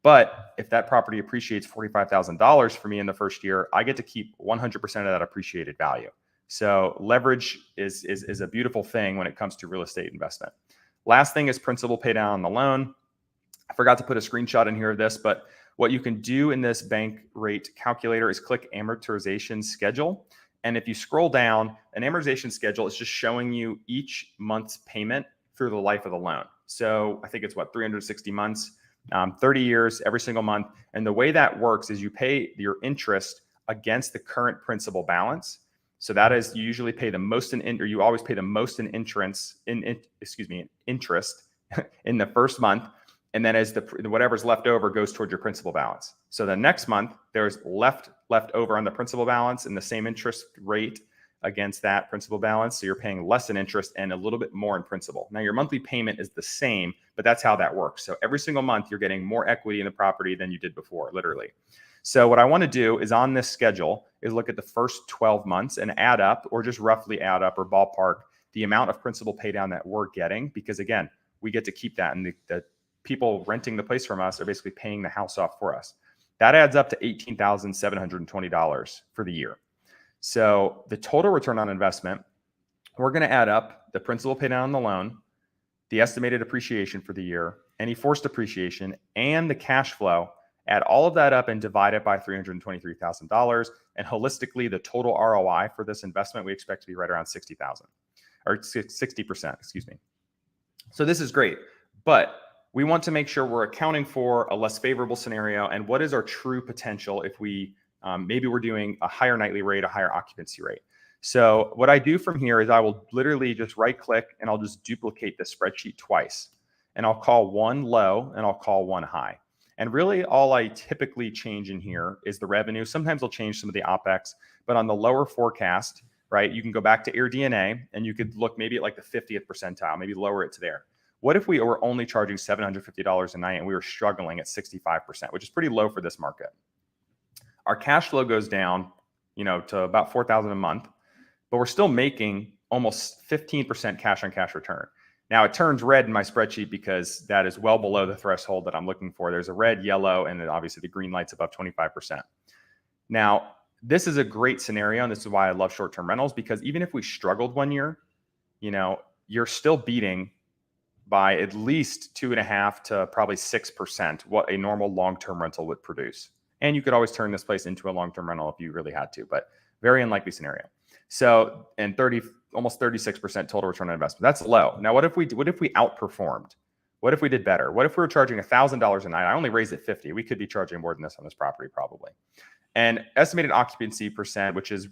But if that property appreciates $45,000 for me in the first year, I get to keep 100% of that appreciated value. So leverage is a beautiful thing when it comes to real estate investment. Last thing is principal pay down on the loan. I forgot to put a screenshot in here of this, but what you can do in this bank rate calculator is click amortization schedule. And if you scroll down, an amortization schedule is just showing you each month's payment through the life of the loan. So I think it's 360 months, 30 years, every single month. And the way that works is you pay your interest against the current principal balance. So that is, you usually pay the most or you always pay the most in interest in the first month. And then as whatever's left over goes towards your principal balance. So the next month there's left over on the principal balance and the same interest rate against that principal balance. So you're paying less in interest and a little bit more in principal. Now your monthly payment is the same, but that's how that works. So every single month you're getting more equity in the property than you did before, literally. So what I want to do is on this schedule is look at the first 12 months and add up, or just roughly add up or ballpark the amount of principal pay down that we're getting, because again, we get to keep that, and the people renting the place from us are basically paying the house off for us. That adds up to $18,720 for the year. So the total return on investment, we're going to add up the principal pay down on the loan, the estimated appreciation for the year, any forced appreciation, and the cash flow. Add all of that up and divide it by $323,000. And holistically, the total ROI for this investment, we expect to be right around 60,000 or 60%, excuse me. So this is great, but we want to make sure we're accounting for a less favorable scenario and what is our true potential if we maybe we're doing a higher nightly rate, a higher occupancy rate. So what I do from here is I will literally just right click and I'll just duplicate the spreadsheet twice. And I'll call one low and I'll call one high. And really all I typically change in here is the revenue. Sometimes I'll change some of the OpEx, but on the lower forecast, right, you can go back to AirDNA and you could look maybe at like the 50th percentile, maybe lower it to there. What if we were only charging $750 a night and we were struggling at 65%, which is pretty low for this market? Our cash flow goes down, to about $4,000 a month, but we're still making almost 15% cash on cash return. Now it turns red in my spreadsheet because that is well below the threshold that I'm looking for. There's a red, yellow, and then obviously the green light's above 25%. Now, this is a great scenario, and this is why I love short-term rentals, because even if we struggled one year, you're still beating by at least 2.5 to probably 6% what a normal long-term rental would produce. And you could always turn this place into a long-term rental if you really had to, but very unlikely scenario. So, and almost 36% total return on investment. That's low. Now, what if we outperformed? What if we did better? What if we were charging $1,000 a night? I only raised it 50. We could be charging more than this on this property probably. And estimated occupancy percent, which is,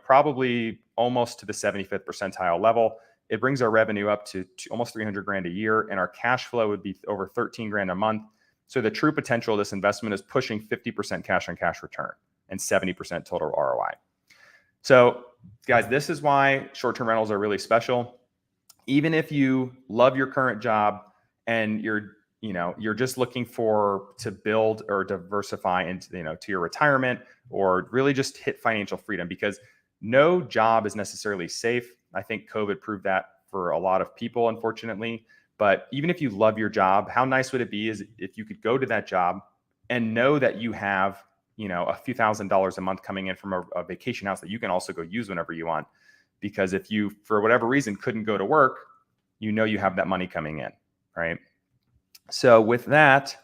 probably almost to the 75th percentile level. It brings our revenue up to almost 300 grand a year, and our cash flow would be over 13 grand a month. So the true potential of this investment is pushing 50% cash on cash return and 70% total ROI. So guys, this is why short-term rentals are really special. Even if you love your current job and you're just looking to build or diversify into, to your retirement, or really just hit financial freedom, because no job is necessarily safe. I think COVID proved that for a lot of people, unfortunately. But even if you love your job, how nice would it be is if you could go to that job and know that you have, a few $1,000s a month coming in from a vacation house that you can also go use whenever you want. Because if you, for whatever reason, couldn't go to work, you have that money coming in, right? So with that,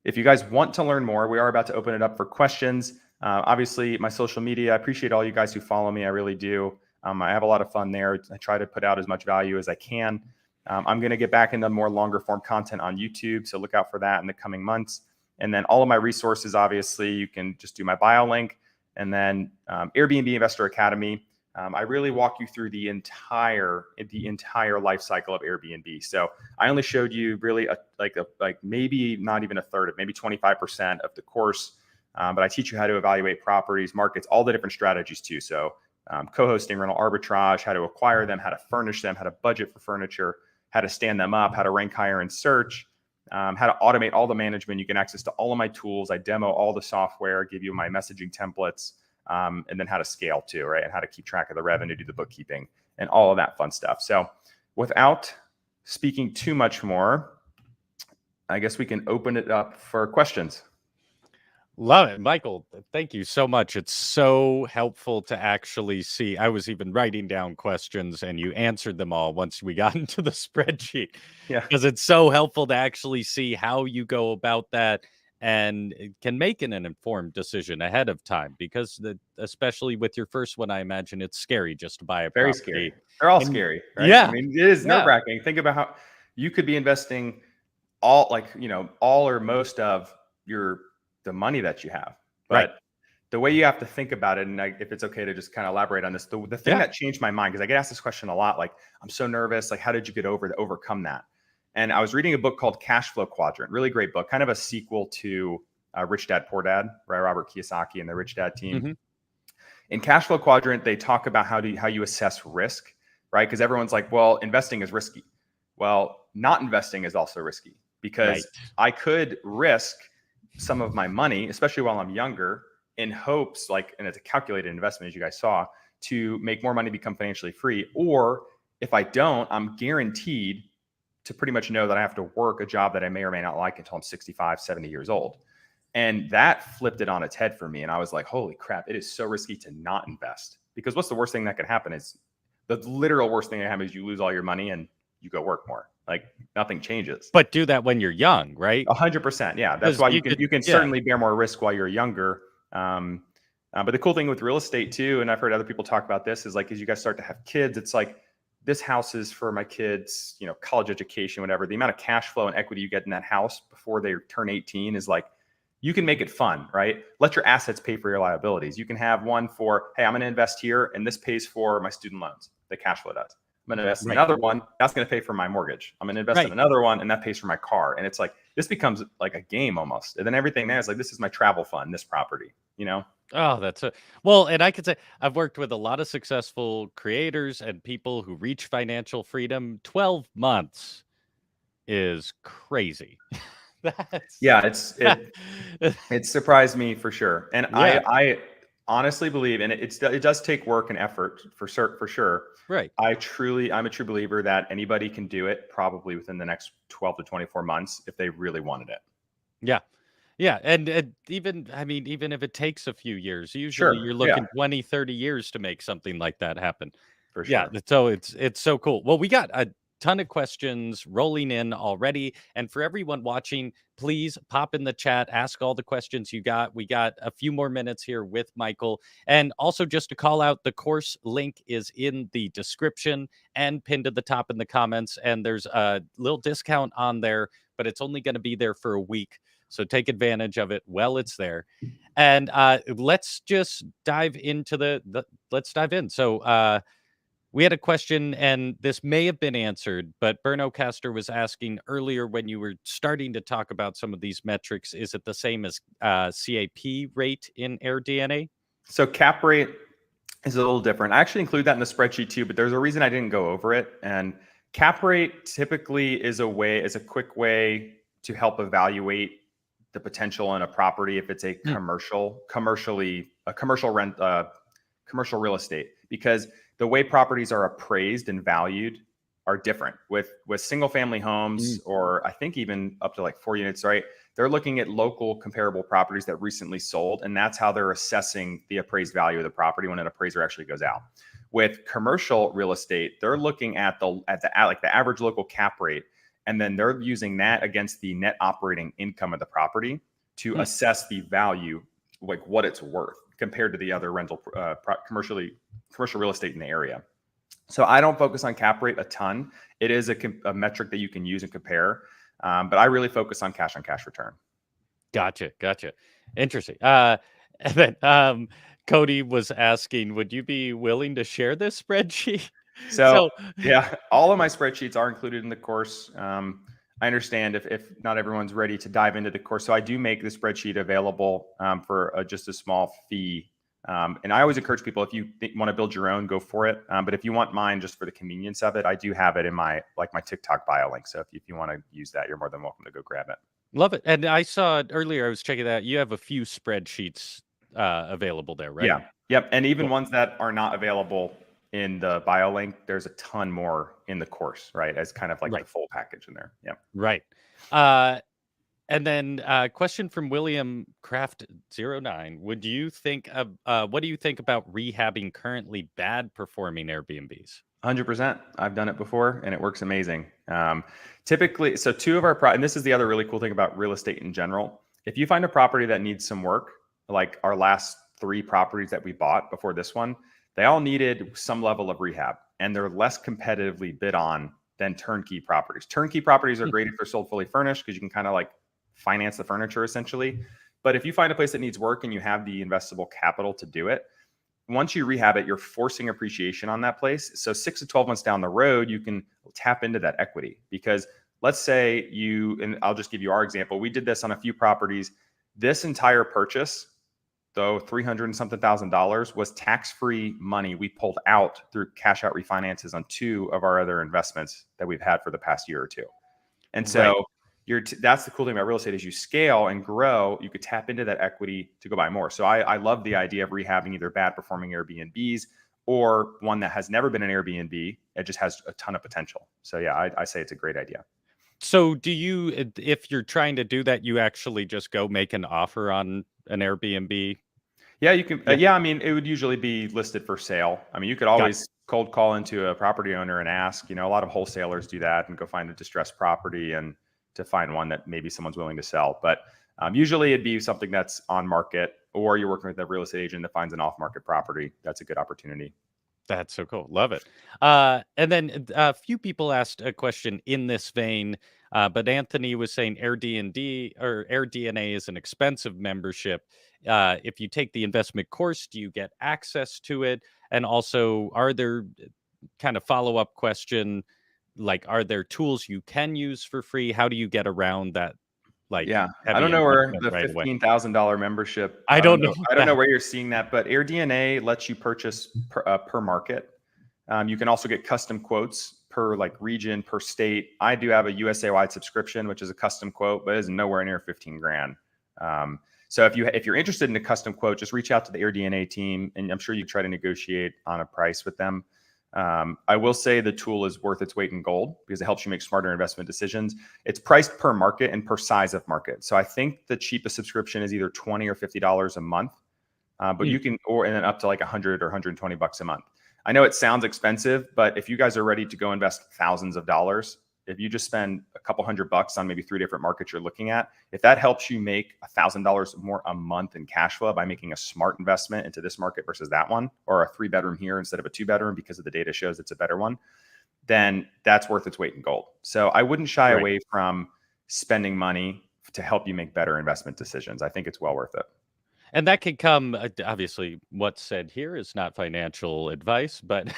if you guys want to learn more, we are about to open it up for questions. Obviously, my social media, I appreciate all you guys who follow me. I really do. I have a lot of fun there. I try to put out as much value as I can. I'm going to get back into more longer form content on YouTube, so look out for that in the coming months. And then all of my resources, obviously, you can just do my bio link. And then Airbnb Investor Academy. I really walk you through the entire life cycle of Airbnb. So I only showed you really like maybe not even a third of, maybe 25% of the course. But I teach you how to evaluate properties, markets, all the different strategies too. So co-hosting, rental arbitrage, how to acquire them, how to furnish them, how to budget for furniture, how to stand them up, how to rank higher in search, how to automate all the management. You can access to all of my tools. I demo all the software, give you my messaging templates, and then how to scale too, right? And how to keep track of the revenue, do the bookkeeping, and all of that fun stuff. So without speaking too much more, I guess we can open it up for questions. Love it. Michael, thank you so much. It's so helpful to actually see. I was even writing down questions and you answered them all once we got into the spreadsheet. Yeah. Because it's so helpful to actually see how you go about that and it can make an informed decision ahead of time. Because especially with your first one, I imagine it's scary just to buy a Very property. scary. They're all And scary, right? I yeah, mean, it is yeah, nerve-wracking. Think about how you could be investing all all or most of the money that you have. right. But the way you have to think about it, and if it's okay to just kind of elaborate on this, the thing Yeah. that changed my mind, because I get asked this question a lot, like, I'm so nervous, like, how did you get overcome that? And I was reading a book called Cash Flow Quadrant, really great book, kind of a sequel to Rich Dad Poor Dad, right? Robert Kiyosaki and the Rich Dad team. Mm-hmm. In Cash Flow Quadrant, they talk about how you assess risk, right? Because everyone's like, well, investing is risky. Well, not investing is also risky, because I could risk some of my money, especially while I'm younger, in hopes, and it's a calculated investment, as you guys saw, to make more money, become financially free. Or if I don't, I'm guaranteed to pretty much know that I have to work a job that I may or may not like until I'm 65, 70 years old. And that flipped it on its head for me. And I was like, holy crap, it is so risky to not invest. Because what's the worst thing that could happen is the literal worst thing that happens is you lose all your money and you go work more. Like, nothing changes. But do that when you're young, right? 100%. Yeah. That's why you can certainly bear more risk while you're younger. But the cool thing with real estate too, and I've heard other people talk about this, is like, as you guys start to have kids, it's like, this house is for my kids, college education, whatever. The amount of cash flow and equity you get in that house before they turn 18 is like, you can make it fun, right? Let your assets pay for your liabilities. You can have one for, hey, I'm going to invest here and this pays for my student loans. The cash flow does. I'm going to invest in another one. That's going to pay for my mortgage. I'm going to invest in another one and that pays for my car. And it's like, this becomes like a game almost. And then everything there is like, this is my travel fund, this property, Oh, that's well, and I could say I've worked with a lot of successful creators and people who reach financial freedom. 12 months is crazy. Yeah, it surprised me for sure. And yeah, I honestly believe, and it does take work and effort for sure. right. I'm a true believer that anybody can do it probably within the next 12 to 24 months if they really wanted it. Yeah. Yeah, and even I mean, even if it takes a few years, usually Sure. you're Yeah, looking 20, 30 years to make something like that happen. for Yeah, sure. so it's so cool. Well, we got a ton of questions rolling in already, and for everyone watching, please pop in the chat, ask all the questions you got. We got a few more minutes here with Michael, and also just to call out, the course link is in the description and pinned to the top in the comments, and there's a little discount on there, but it's only going to be there for a week. So take advantage of it while it's there. And let's just dive into let's dive in. So we had a question, and this may have been answered, but Berno Caster was asking earlier when you were starting to talk about some of these metrics, is it the same as CAP rate in AirDNA? So cap rate is a little different. I actually include that in the spreadsheet too, but there's a reason I didn't go over it. And cap rate typically is a quick way to help evaluate the potential in a property if it's a commercial real estate, because the way properties are appraised and valued are different. With single family homes, Mm, or I think even up to like 4 units, right? They're looking at local comparable properties that recently sold, and that's how they're assessing the appraised value of the property when an appraiser actually goes out. With commercial real estate, they're looking at the average local cap rate, and then they're using that against the net operating income of the property to mm. assess the value, like what it's worth compared to the other commercial real estate in the area. So I don't focus on cap rate a ton. It is a metric that you can use and compare, but I really focus on cash return. Gotcha, gotcha. Interesting. And then, Cody was asking, would you be willing to share this spreadsheet? So So yeah, all of my spreadsheets are included in the course. I understand if not everyone's ready to dive into the course, so I do make the spreadsheet available for just a small fee. And I always encourage people, if you want to build your own, go for it. But if you want mine just for the convenience of it, I do have it in my TikTok bio link. So if you want to use that, you're more than welcome to go grab it. love it. And I saw earlier, I was checking that you have a few spreadsheets available there, right? Yeah. Yep. And even Cool. ones that are not available in the bio link, there's a ton more in the course, right? As kind of like the Right, full package in there. Yeah. right. Uh, and then question from William Craft09. Would you think of what do you think about rehabbing currently bad performing Airbnbs? 100%. I've done it before and it works amazing. Typically, so and this is the other really cool thing about real estate in general. If you find a property that needs some work, like our last 3 properties that we bought before this one, they all needed some level of rehab, and they're less competitively bid on than turnkey properties. Turnkey properties are Hmm. great if they're sold fully furnished because you can kind of like finance the furniture essentially. But if you find a place that needs work and you have the investable capital to do it, once you rehab it, you're forcing appreciation on that place. So 6 to 12 months down the road, you can tap into that equity. Because let's say and I'll just give you our example. We did this on a few properties. This entire purchase, though 300 and something $1,000, was tax-free money we pulled out through cash out refinances on 2 of our other investments that we've had for the past year or 2. And Right. so that's the cool thing about real estate is you scale and grow, you could tap into that equity to go buy more. So I love the idea of rehabbing either bad performing Airbnbs or one that has never been an Airbnb. It just has a ton of potential. So yeah, I say it's a great idea. So do you, if you're trying to do that, you actually just go make an offer on an Airbnb? Yeah, you can. Yeah. Yeah, I mean, it would usually be listed for sale. I mean, you could Got always cold call into a property owner and ask. A lot of wholesalers do that and go find a distressed property and to find one that maybe someone's willing to sell. But usually it'd be something that's on market, or you're working with a real estate agent that finds an off market property. That's a good opportunity. That's so cool. Love it. And then a few people asked a question in this vein, but Anthony was saying AirDND or AirDNA is an expensive membership. If you take the investment course, do you get access to it? And also, are there kind of follow up question like, are there tools you can use for free? How do you get around that like Yeah, I heavy don't know where investment the right away? $15,000 membership. I I don't don't know know. I don't know that. where you're seeing that, but AirDNA lets you purchase per market. You can also get custom quotes per like region, per state. I do have a USA wide subscription, which is a custom quote, but is nowhere near 15 grand. So if you're interested in a custom quote, just reach out to the AirDNA team, and I'm sure you try to negotiate on a price with them. I will say the tool is worth its weight in gold because it helps you make smarter investment decisions. It's priced per market and per size of market. So I think the cheapest subscription is either $20 or $50 a month, but Hmm. you can, and then up to like 100 or 120 bucks a month. I know it sounds expensive, but if you guys are ready to go invest thousands of dollars, if you just spend a couple $100 on maybe 3 different markets you're looking at, if that helps you make $1,000 more a month in cash flow by making a smart investment into this market versus that one, or a 3-bedroom here instead of a 2-bedroom because of the data shows it's a better one, then that's worth its weight in gold. So I wouldn't shy Right. away from spending money to help you make better investment decisions. I think it's well worth it. And that could come obviously, what's said here is not financial advice, but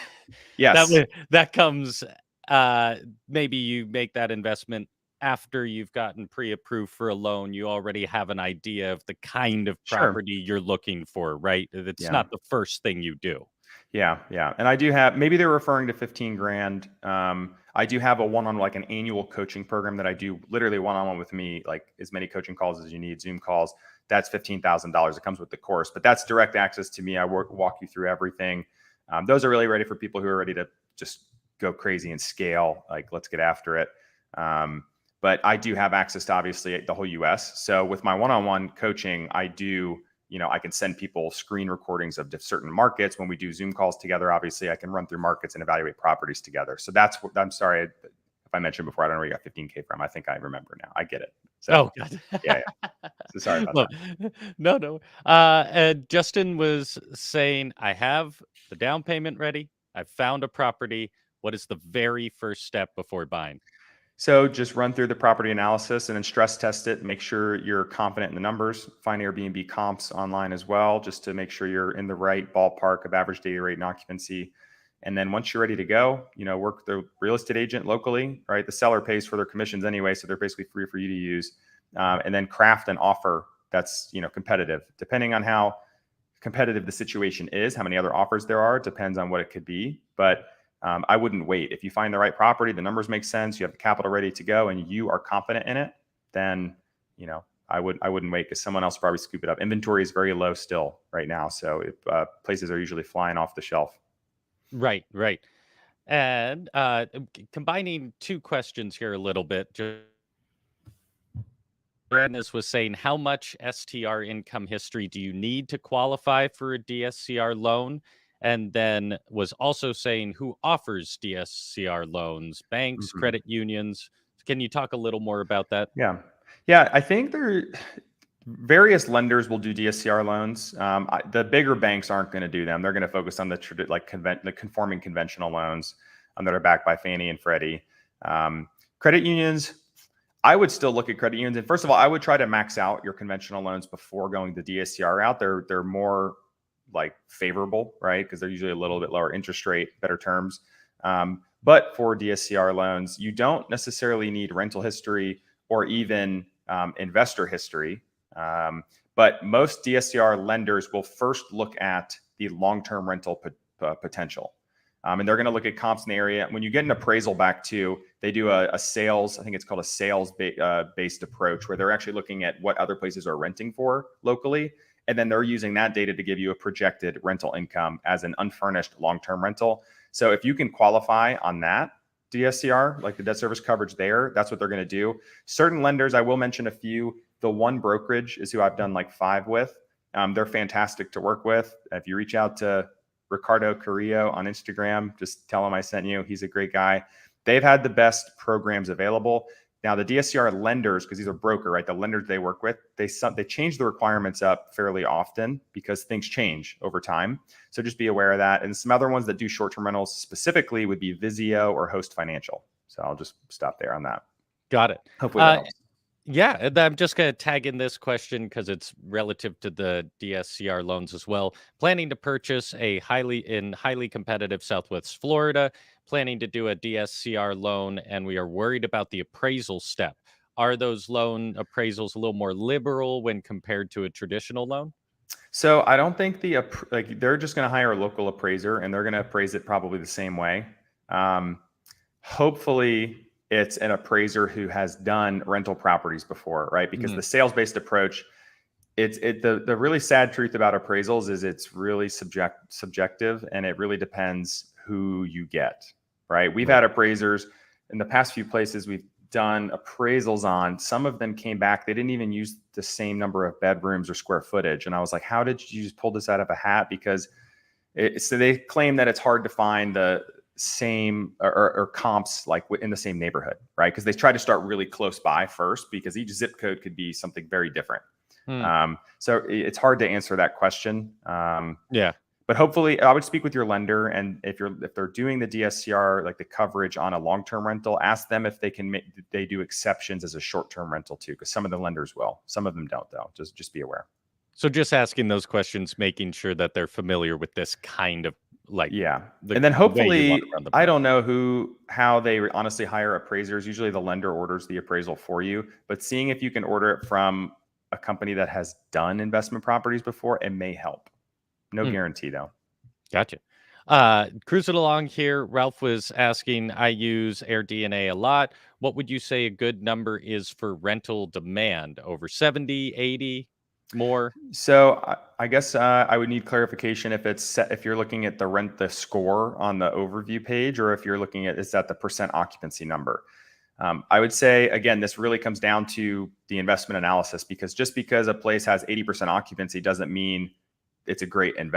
Yes. that comes, uh, maybe you make that investment after you've gotten pre-approved for a loan, you already have an idea of the kind of Sure. property you're looking for, right? It's Yeah. not the first thing you do. Yeah, yeah. And I do have, maybe they're referring to 15 grand. I do have a one-on like an annual coaching program that I do literally one-on-one with me, like as many coaching calls as you need, Zoom calls. That's $15,000. It comes with the course, but that's direct access to me. I walk you through everything. Those are really ready for people who are ready to just go crazy and scale. Like, let's get after it. Um, but I do have access to obviously the whole US. So with my one-on-one coaching, I do, I can send people screen recordings of certain markets. When we do Zoom calls together, obviously I can run through markets and evaluate properties together. So that's what, I'm sorry if I mentioned before, I don't know where you got 15K from. I think I remember now. I get it. So Oh, God. yeah, yeah. So sorry about Well, that. no, no. And Justin was saying, I have the down payment ready. I've found a property. What is the very first step before buying? So just run through the property analysis and then stress test it. Make sure you're confident in the numbers. Find Airbnb comps online as well, just to make sure you're in the right ballpark of average daily rate and occupancy. And then once you're ready to go, work the real estate agent locally, right? The seller pays for their commissions anyway, so they're basically free for you to use. And then craft an offer that's competitive, depending on how competitive the situation is, how many other offers there are, depends on what it could be. But I wouldn't wait. If you find the right property, the numbers make sense, you have the capital ready to go, and you are confident in it, then I wouldn't wait, because someone else will probably scoop it up. Inventory is very low still right now, so places are usually flying off the shelf. Right, right. And combining two questions here a little bit, Brandis was saying, how much STR income history do you need to qualify for a DSCR loan? And then was also saying, who offers DSCR loans? Banks, Mhm. credit unions? Can you talk a little more about that? Yeah, yeah. I think various lenders will do DSCR loans. The bigger banks aren't going to do them. They're going to focus on the conforming conventional loans that are backed by Fannie and Freddie. Credit unions, I would still look at credit unions. And first of all, I would try to max out your conventional loans before going the DSCR route. They're more like favorable, right? Because they're usually a little bit lower interest rate, better terms. But for DSCR loans, you don't necessarily need rental history or even investor history. But most DSCR lenders will first look at the long-term rental potential. And they're going to look at comps in the area. When you get an appraisal back too, they do a sales, I think it's called a sales based approach, where they're actually looking at what other places are renting for locally. And then they're using that data to give you a projected rental income as an unfurnished long-term rental. So if you can qualify on that DSCR, like the debt service coverage there, that's what they're going to do. Certain lenders, I will mention a few. The One Brokerage is who I've done like 5 with. They're fantastic to work with. If you reach out to Ricardo Carrillo on Instagram, just tell him I sent you. He's a great guy. They've had the best programs available. Now the DSCR lenders, because these are broker, right? The lenders they work with, they change the requirements up fairly often because things change over time. So just be aware of that. And some other ones that do short-term rentals specifically would be Vizio or Host Financial. So I'll just stop there on that. Got it. Hopefully that helps. Yeah, and I'm just going to tag in this question because it's relative to the DSCR loans as well. Planning to purchase a highly competitive Southwest Florida, planning to do a DSCR loan, and we are worried about the appraisal step. Are those loan appraisals a little more liberal when compared to a traditional loan? So I don't think they're just going to hire a local appraiser and they're going to appraise it probably the same way. Hopefully it's an appraiser who has done rental properties before, right? Because the sales-based approach, the really sad truth about appraisals is it's really subjective, and it really depends who you get, right? We've had appraisers in the past few places we've done appraisals on. Some of them came back, they didn't even use the same number of bedrooms or square footage. And I was like, how did you just pull this out of a hat? Because so they claim that it's hard to find the same or comps like in the same neighborhood, right? Because they try to start really close by first, because each zip code could be something very different. So it's hard to answer that question. Yeah. But hopefully, I would speak with your lender, and if they're doing the DSCR, like the coverage on a long-term rental, ask them if they do exceptions as a short-term rental too, because some of the lenders will, some of them don't though. Just be aware. So just asking those questions, making sure that they're familiar with this kind of Yeah. And then the way you want to hopefully, run the I process. don't know how they honestly hire appraisers. Usually the lender orders the appraisal for you, but seeing if you can order it from a company that has done investment properties before, it may help. No guarantee though. Gotcha. Cruising along here, Ralph was asking, I use AirDNA a lot. What would you say a good number is for rental demand? Over 70, 80? more? So I guess I would need clarification if it's set, if you're looking at the score on the overview page, or if you're looking at, is that the percent occupancy number? I would say, again, this really comes down to the investment analysis, because just because a place has 80% occupancy doesn't mean it's a great an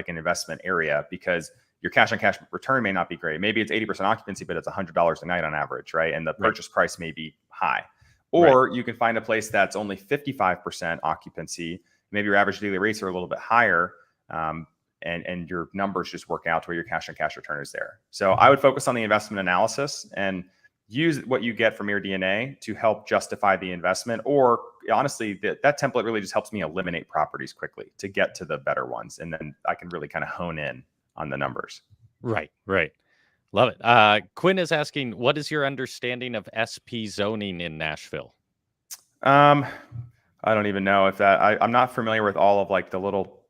investment area, because your cash on cash return may not be great. Maybe it's 80% occupancy, but it's $100 a night on average, right? And the Right. purchase price may be high. Right. Or you can find a place that's only 55% occupancy. Maybe your average daily rates are a little bit higher, and your numbers just work out to where your cash on cash return is there. So I would focus on the investment analysis and use what you get from your DNA to help justify the investment. Or honestly, that template really just helps me eliminate properties quickly to get to the better ones. And then I can really kind of hone in on the numbers. Right. Right. Love it. Quinn is asking, what is your understanding of SP zoning in Nashville? Um, I don't even know if I'm not familiar with all of like the little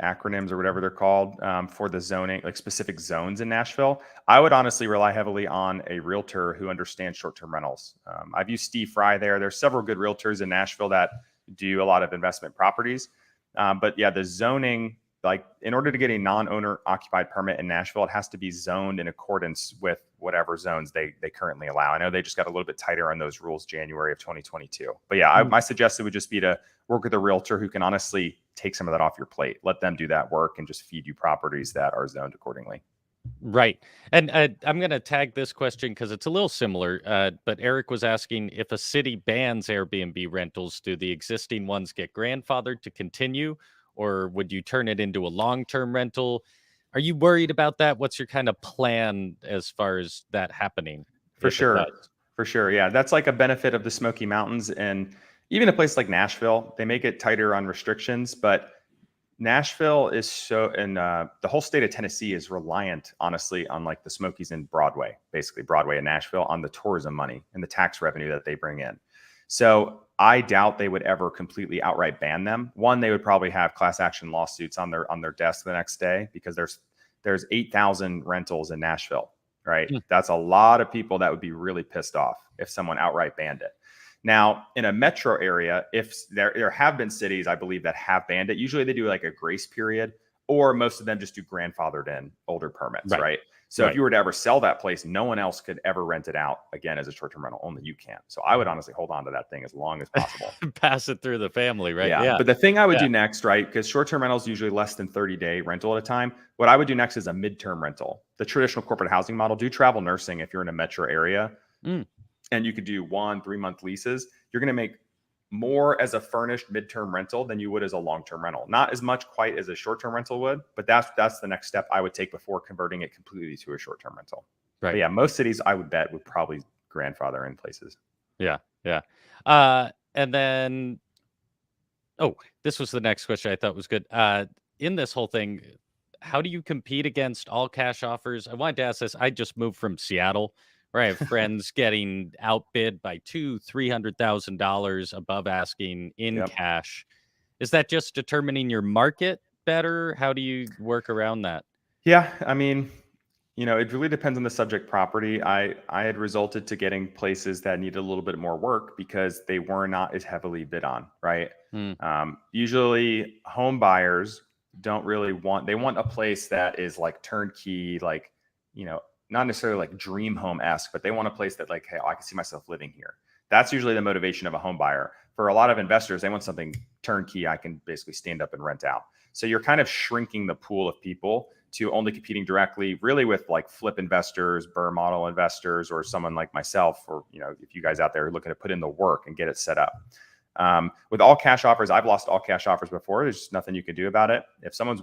acronyms or whatever they're called, for the zoning, like specific zones in Nashville. I would honestly rely heavily on a realtor who understands short-term rentals. I've used Steve Fry there. There's several good realtors in Nashville that do a lot of investment properties. But yeah, the zoning, like in order to get a non-owner occupied permit in Nashville, it has to be zoned in accordance with whatever zones they currently allow. I know they just got a little bit tighter on those rules January of 2022. But yeah, my suggestion would just be to work with a realtor who can honestly take some of that off your plate. Let them do that work and just feed you properties that are zoned accordingly. Right. And I'm going to tag this question because it's a little similar. But Eric was asking, if a city bans Airbnb rentals, do the existing ones get grandfathered to continue, or would you turn it into a long-term rental? Are you worried about that? What's your kind of plan as far as that happening, For if it sure. does? For sure. Yeah. That's like a benefit of the Smoky Mountains. And even a place like Nashville, they make it tighter on restrictions, but Nashville is so, and the whole state of Tennessee is reliant, honestly, on like the Smokies and Broadway, basically Broadway and Nashville, on the tourism money and the tax revenue that they bring in. So I doubt they would ever completely outright ban them. One, they would probably have class action lawsuits on their desk the next day, because there's 8,000 rentals in Nashville, right? Hmm. That's a lot of people that would be really pissed off if someone outright banned it. Now, in a metro area, if there have been cities, I believe, that have banned it, usually they do like a grace period, or most of them just do grandfathered in older permits, Right. right? So if Right. you were to ever sell that place, no one else could ever rent it out again as a short-term rental. Only you can. So I would honestly hold on to that thing as long as possible. Pass it through the family, right? Yeah. Yeah. But the thing I would Yeah. do next, right? Because short-term rental is usually less than 30-day rental at a time. What I would do next is a midterm rental. The traditional corporate housing model, do travel nursing if you're in a metro area. Mm. And you could do 1-3 month leases. You're going to make more as a furnished midterm rental than you would as a long-term rental. Not as much quite as a short-term rental would, but that's the next step I would take before converting it completely to a short-term rental. But Right. yeah, most cities I would bet would probably grandfather in places. Yeah. Yeah. And then, oh, this was the next question I thought was good. In this whole thing, how do you compete against all cash offers? I wanted to ask this. I just moved from Seattle, where I have friends getting outbid by $300,000 above asking in Yep. cash. Is that just determining your market better? How do you work around that? Yeah, I mean, it really depends on the subject property. I had resulted to getting places that needed a little bit more work because they were not as heavily bid on, right? Hmm. Usually, home buyers don't really want. They want a place that is like turnkey, like you know, not necessarily like dream home esque, but they want a place that like, hey, I can see myself living here. That's usually the motivation of a home buyer. For a lot of investors, they want something turnkey. I can basically stand up and rent out. So you're kind of shrinking the pool of people to only competing directly really with like flip investors, Burr model investors, or someone like myself, or if you guys out there are looking to put in the work and get it set up. With all cash offers, I've lost all cash offers before. There's just nothing you can do about it. If someone's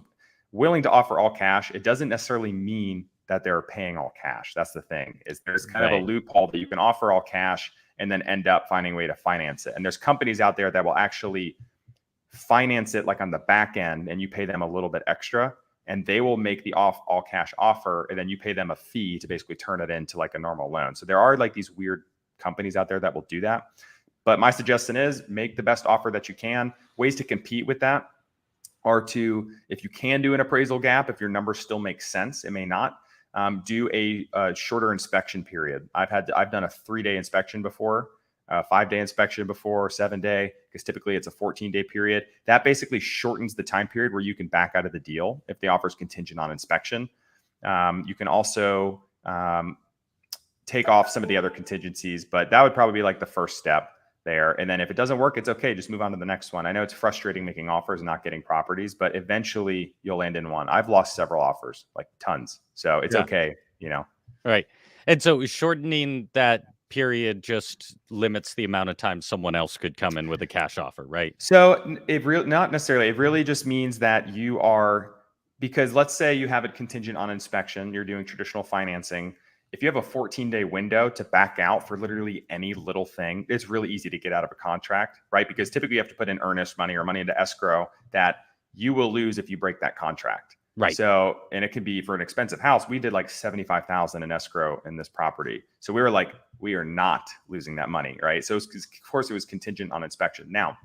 willing to offer all cash, it doesn't necessarily mean that they're paying all cash. That's the thing, is there's kind of a Right. loophole that you can offer all cash and then end up finding a way to finance it. And there's companies out there that will actually finance it like on the back end, and you pay them a little bit extra, and they will make the all cash offer, and then you pay them a fee to basically turn it into like a normal loan. So there are like these weird companies out there that will do that. But my suggestion is make the best offer that you can. Ways to compete with that are to, if you can do an appraisal gap, if your numbers still make sense, it may not, do a shorter inspection period. I've done a 3-day inspection before. a 5-day inspection before, 7-day, because typically it's a 14-day period. That basically shortens the time period where you can back out of the deal if the offer is contingent on inspection. You can also take off some of the other contingencies, but that would probably be like the first step there. And then if it doesn't work, it's okay. Just move on to the next one. I know it's frustrating making offers and not getting properties, but eventually you'll land in one. I've lost several offers, like tons. So it's Yeah. okay, you know. Right. And so shortening that period just limits the amount of time someone else could come in with a cash offer, right? So it really, not necessarily. It really just means that you are, because let's say you have it contingent on inspection, you're doing traditional financing. If you have a 14-day window to back out for literally any little thing, it's really easy to get out of a contract, right? Because typically you have to put in earnest money or money into escrow that you will lose if you break that contract. Right. So, and it could be for an expensive house. We did like 75,000 in escrow in this property. So we were like, we are not losing that money, right? So of course it was contingent on inspection. Now,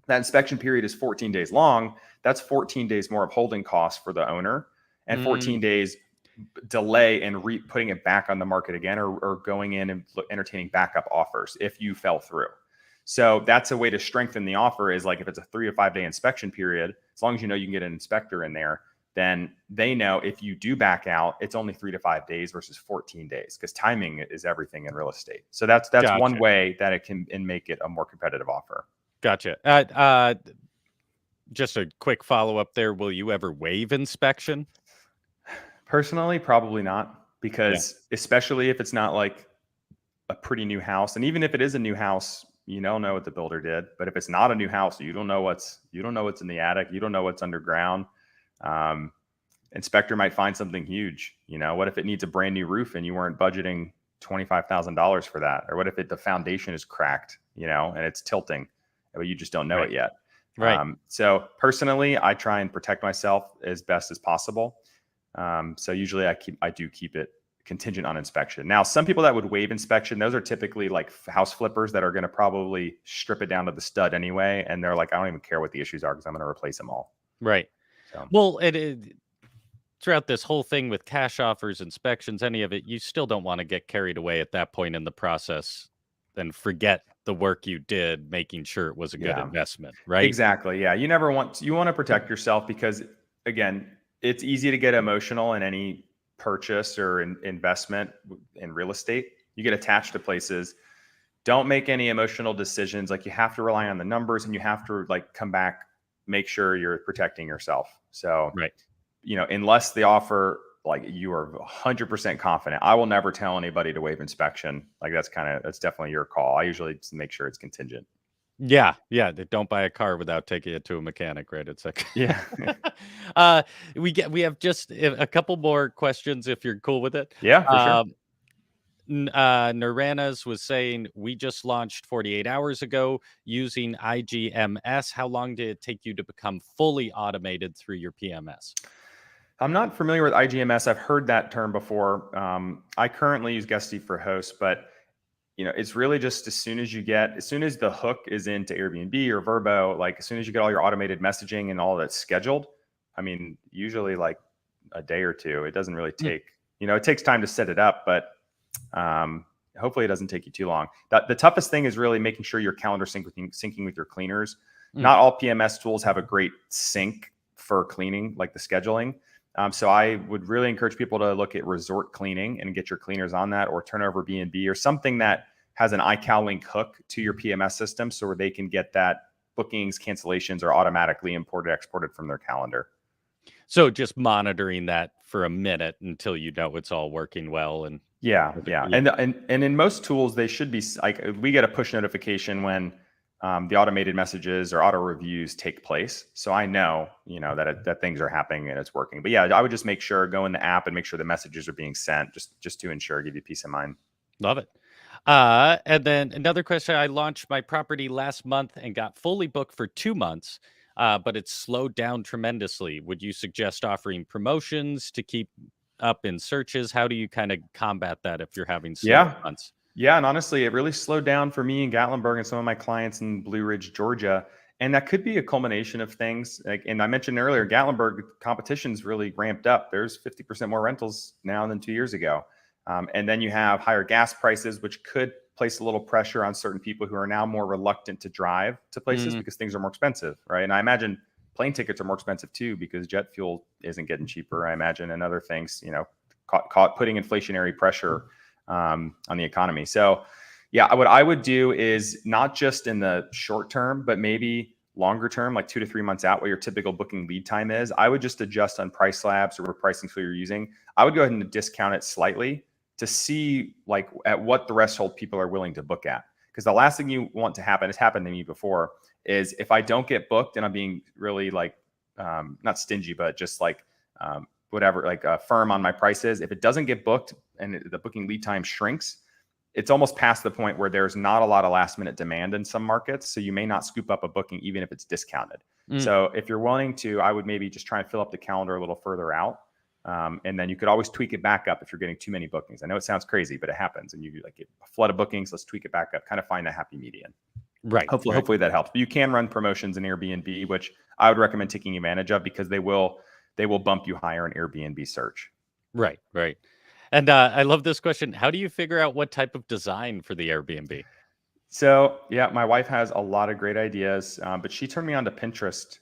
that inspection period is 14 days long. That's 14 days more of holding costs for the owner and 14 days delay in putting it back on the market again, or going in and entertaining backup offers if you fell through. So that's a way to strengthen the offer, is like if it's a 3 to 5 day inspection period, as long as you know you can get an inspector in there, then they know if you do back out, it's only 3 to 5 days versus 14 days, because timing is everything in real estate. So that's Gotcha. one way that it can and make it a more competitive offer. Gotcha. Just a quick follow up there. Will you ever waive inspection? Personally, probably not, because especially if it's not like a pretty new house, and even if it is a new house, you don't know what the builder did. But if it's not a new house, you don't know what's in the attic, you don't know what's underground. Inspector might find something huge. You know, what if it needs a brand new roof and you weren't budgeting $25,000 for that? Or what if the foundation is cracked, you know, and it's tilting, but you just don't know it yet. Right. So personally, I try and protect myself as best as possible. So usually I do keep it contingent on inspection. Now, some people that would waive inspection, those are typically like house flippers that are going to probably strip it down to the stud anyway. And they're like, I don't even care what the issues are because I'm going to replace them all. Right. So. Well, throughout this whole thing with cash offers, inspections, any of it, you still don't want to get carried away at that point in the process and forget the work you did, making sure it was a good investment, right? Exactly. Yeah. You want to protect yourself, because again, it's easy to get emotional in any purchase or investment in real estate. You get attached to places. Don't make any emotional decisions. Like, you have to rely on the numbers, and you have to like come back, make sure you're protecting yourself. So, right. You know, unless the offer, like you are 100% confident, I will never tell anybody to waive inspection. Like that's definitely your call. I usually just make sure it's contingent. Yeah. Don't buy a car without taking it to a mechanic, right? It's like, yeah. We have just a couple more questions if you're cool with it. Yeah, for sure. Naranas was saying, we just launched 48 hours ago using IGMS. How long did it take you to become fully automated through your PMS? I'm not familiar with IGMS. I've heard that term before. I currently use Guesty for hosts, but you know, it's really just as soon as the hook is into Airbnb or Vrbo, like as soon as you get all your automated messaging and all that's scheduled, I mean, usually like a day or two. It doesn't really take, it takes time to set it up, but hopefully it doesn't take you too long. The toughest thing is really making sure your calendar syncing with your cleaners. Not all PMS tools have a great sync for cleaning, like the scheduling. So I would really encourage people to look at Resort Cleaning and get your cleaners on that, or Turnover B&B, or something that has an iCal link hook to your PMS system, so where they can get that bookings, cancellations are automatically exported from their calendar. So just monitoring that for a minute until you know it's all working well. And yeah. And in most tools, they should be like, we get a push notification when the automated messages or auto reviews take place. So I know, that things are happening and it's working. But yeah, I would just make sure, go in the app and make sure the messages are being sent, just to ensure, give you peace of mind. Love it. And then another question, I launched my property last month and got fully booked for 2 months, but it's slowed down tremendously. Would you suggest offering promotions to keep up in searches? How do you kind of combat that if you're having slow months? Yeah, and honestly, it really slowed down for me in Gatlinburg and some of my clients in Blue Ridge, Georgia. And that could be a culmination of things. And I mentioned earlier, Gatlinburg competition's really ramped up. There's 50% more rentals now than 2 years ago. And then you have higher gas prices, which could place a little pressure on certain people who are now more reluctant to drive to places Mm, because things are more expensive, right? And I imagine plane tickets are more expensive too because jet fuel isn't getting cheaper, I imagine, and other things, caught putting inflationary pressure on the economy. So, yeah, what I would do is not just in the short term, but maybe longer term, like 2 to 3 months out, what your typical booking lead time is. I would just adjust on price labs or what pricing tool you're using. I would go ahead and discount it slightly to see like at what threshold people are willing to book at. Because the last thing you want to happen, it's happened to me before, is if I don't get booked and I'm being really like not stingy, but just like whatever, like firm on my prices. If it doesn't get booked and the booking lead time shrinks, it's almost past the point where there's not a lot of last minute demand in some markets. So you may not scoop up a booking even if it's discounted. mm, So if you're willing to, I would maybe just try and fill up the calendar a little further out. And then you could always tweak it back up if you're getting too many bookings. I know it sounds crazy, but it happens. And you like get a flood of bookings. Let's tweak it back up, kind of find a happy median. right, right, Hopefully that helps. But you can run promotions in Airbnb, which I would recommend taking advantage of because they will bump you higher in Airbnb search. right, right. And I love this question. How do you figure out what type of design for the Airbnb? So yeah, my wife has a lot of great ideas, but she turned me on to Pinterest.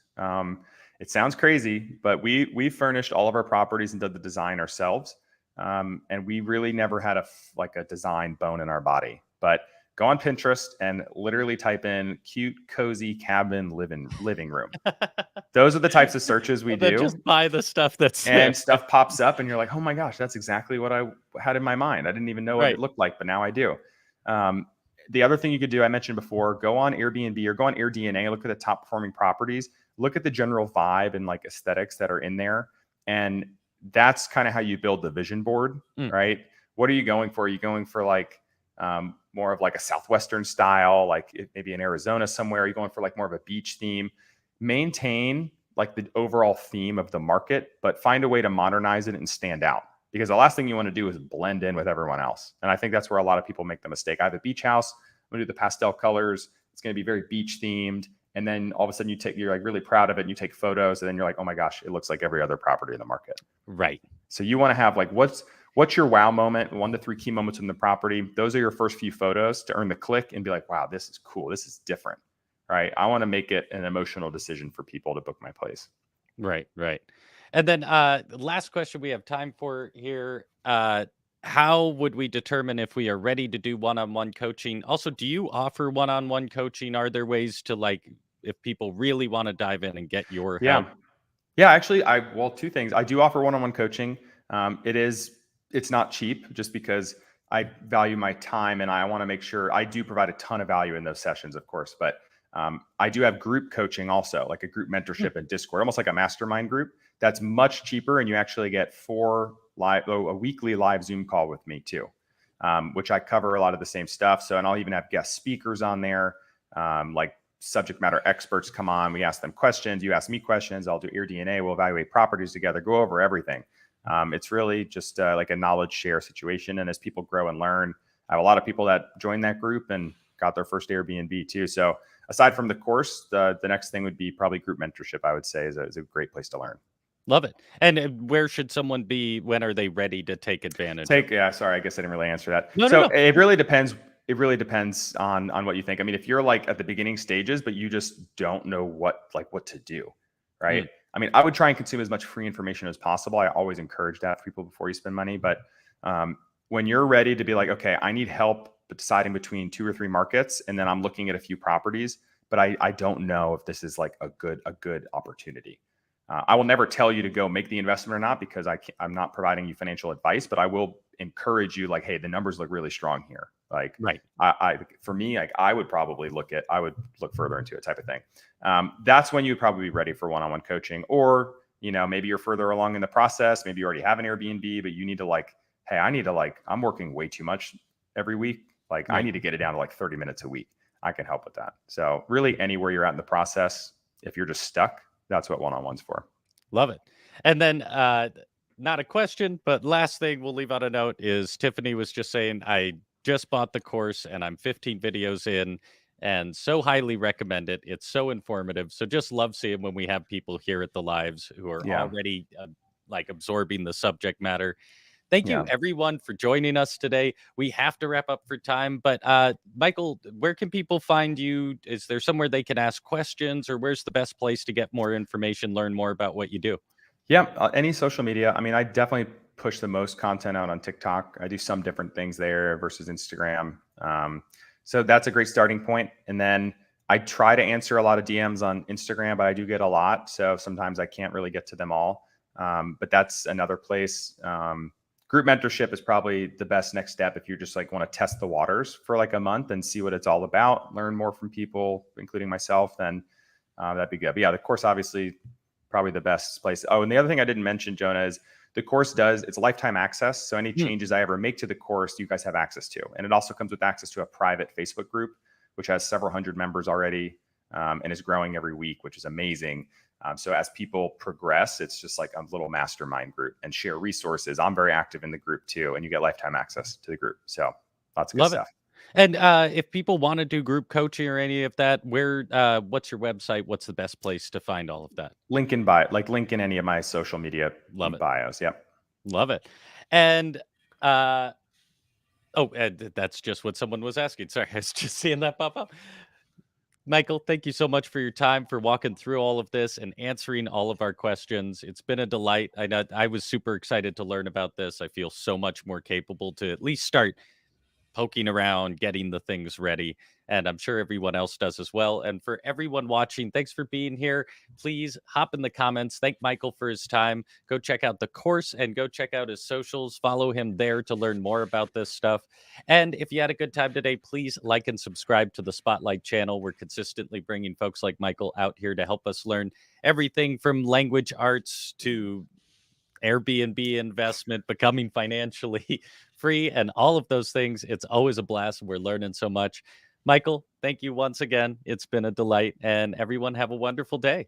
It sounds crazy, but we furnished all of our properties and did the design ourselves, and we really never had like a design bone in our body. But go on Pinterest and literally type in "cute, cozy cabin living room." Those are the types of searches we And then do, just buy the stuff that's there. and stuff pops up, and you're like, "Oh my gosh, that's exactly what I had in my mind. I didn't even know what it Right. looked like, but now I do." Um, the other thing you could do, I mentioned before, go on Airbnb or go on AirDNA, look at the top performing properties, look at the general vibe and like aesthetics that are in there. And that's kind of how you build the vision board, Mm. right? What are you going for? Are you going for like more of like a Southwestern style, like maybe in Arizona somewhere? Are you going for like more of a beach theme? Maintain like the overall theme of the market, but find a way to modernize it and stand out because the last thing you want to do is blend in with everyone else. And I think that's where a lot of people make the mistake. I have a beach house. I'm going to do the pastel colors. It's going to be very beach themed. And then all of a sudden you're like really proud of it and you take photos and then you're like, oh my gosh, it looks like every other property in the market. Right. So you want to have like, what's your wow moment, 1 to 3 key moments in the property. Those are your first few photos to earn the click and be like, wow, this is cool. This is different, right? I want to make it an emotional decision for people to book my place. Right, right. And then last question we have time for here. How would we determine if we are ready to do one-on-one coaching? Also, do you offer one-on-one coaching? Are there ways to like if people really want to dive in and get your Yeah. help? Yeah, actually, two things. I do offer one-on-one coaching. It's not cheap just because I value my time and I want to make sure I do provide a ton of value in those sessions, of course. But I do have group coaching also, like a group Hmm. mentorship in Discord, almost like a mastermind group. That's much cheaper, and you actually get a weekly live Zoom call with me too, which I cover a lot of the same stuff. So, and I'll even have guest speakers on there, like subject matter experts come on. We ask them questions. You ask me questions. I'll do ear DNA. We'll evaluate properties together, go over everything. It's really just like a knowledge share situation. And as people grow and learn, I have a lot of people that join that group and got their first Airbnb too. So aside from the course, the next thing would be probably group mentorship, I would say is a great place to learn. Love it. And where should someone be? When are they ready to take advantage of? Yeah, sorry, I guess I didn't really answer that. No, no, So no. it really depends. It really depends on what you think. I mean, if you're like at the beginning stages, but you just don't know what to do, right? Mm, I mean, I would try and consume as much free information as possible. I always encourage that for people before you spend money. But when you're ready to be like, okay, I need help deciding between 2 or 3 markets, and then I'm looking at a few properties, but I don't know if this is like a good opportunity. I will never tell you to go make the investment or not because I'm not providing you financial advice, but I will encourage you like, hey, the numbers look really strong here. Like right. for me, like I would look further into it type of thing. That's when you'd probably be ready for one-on-one coaching, or maybe you're further along in the process. Maybe you already have an Airbnb, but you need to like, hey, I'm working way too much every week. Like I Right. need to get it down to like 30 minutes a week. I can help with that. So really anywhere you're at in the process, if you're just stuck, that's what one-on-one's for. Love it. And then, not a question, but last thing we'll leave on a note is Tiffany was just saying, I just bought the course and I'm 15 videos in and so highly recommend it. It's so informative. So just love seeing when we have people here at the lives who are Yeah. already like absorbing the subject matter. Thank you Yeah. everyone for joining us today. We have to wrap up for time, but Michael, where can people find you? Is there somewhere they can ask questions, or where's the best place to get more information, learn more about what you do? Yeah, any social media. I mean, I definitely push the most content out on TikTok. I do some different things there versus Instagram. So that's a great starting point. And then I try to answer a lot of DMs on Instagram, but I do get a lot. So sometimes I can't really get to them all. But that's another place. Group mentorship is probably the best next step if you just like want to test the waters for like a month and see what it's all about, learn more from people, including myself. Then that'd be good. But yeah, the course obviously probably the best place. Oh, and the other thing I didn't mention, Jonah, is the course it's lifetime access. So any Hmm, changes I ever make to the course, you guys have access to. And it also comes with access to a private Facebook group, which has several hundred members already and is growing every week, which is amazing. So as people progress, it's just like a little mastermind group and share resources. I'm very active in the group too, and you get lifetime access to the group. So lots of good love it. stuff. And if people want to do group coaching or any of that, where what's your website? What's the best place to find all of that? Link in bio, like link in any of my social media Love it. bios. Yep. Love it. And uh oh, that's just what someone was asking. Sorry, I was just seeing that pop up. Michael, thank you so much for your time, for walking through all of this and answering all of our questions. It's been a delight. I know I was super excited to learn about this. I feel so much more capable to at least start poking around, getting the things ready. And I'm sure everyone else does as well. And for everyone watching, thanks for being here. Please hop in the comments. Thank Michael for his time. Go check out the course and go check out his socials. Follow him there to learn more about this stuff. And if you had a good time today, please like and subscribe to the Spotlight channel. We're consistently bringing folks like Michael out here to help us learn everything from language arts to Airbnb investment, becoming financially free, and all of those things. It's always a blast. We're learning so much. Michael, thank you once again. It's been a delight, and everyone have a wonderful day.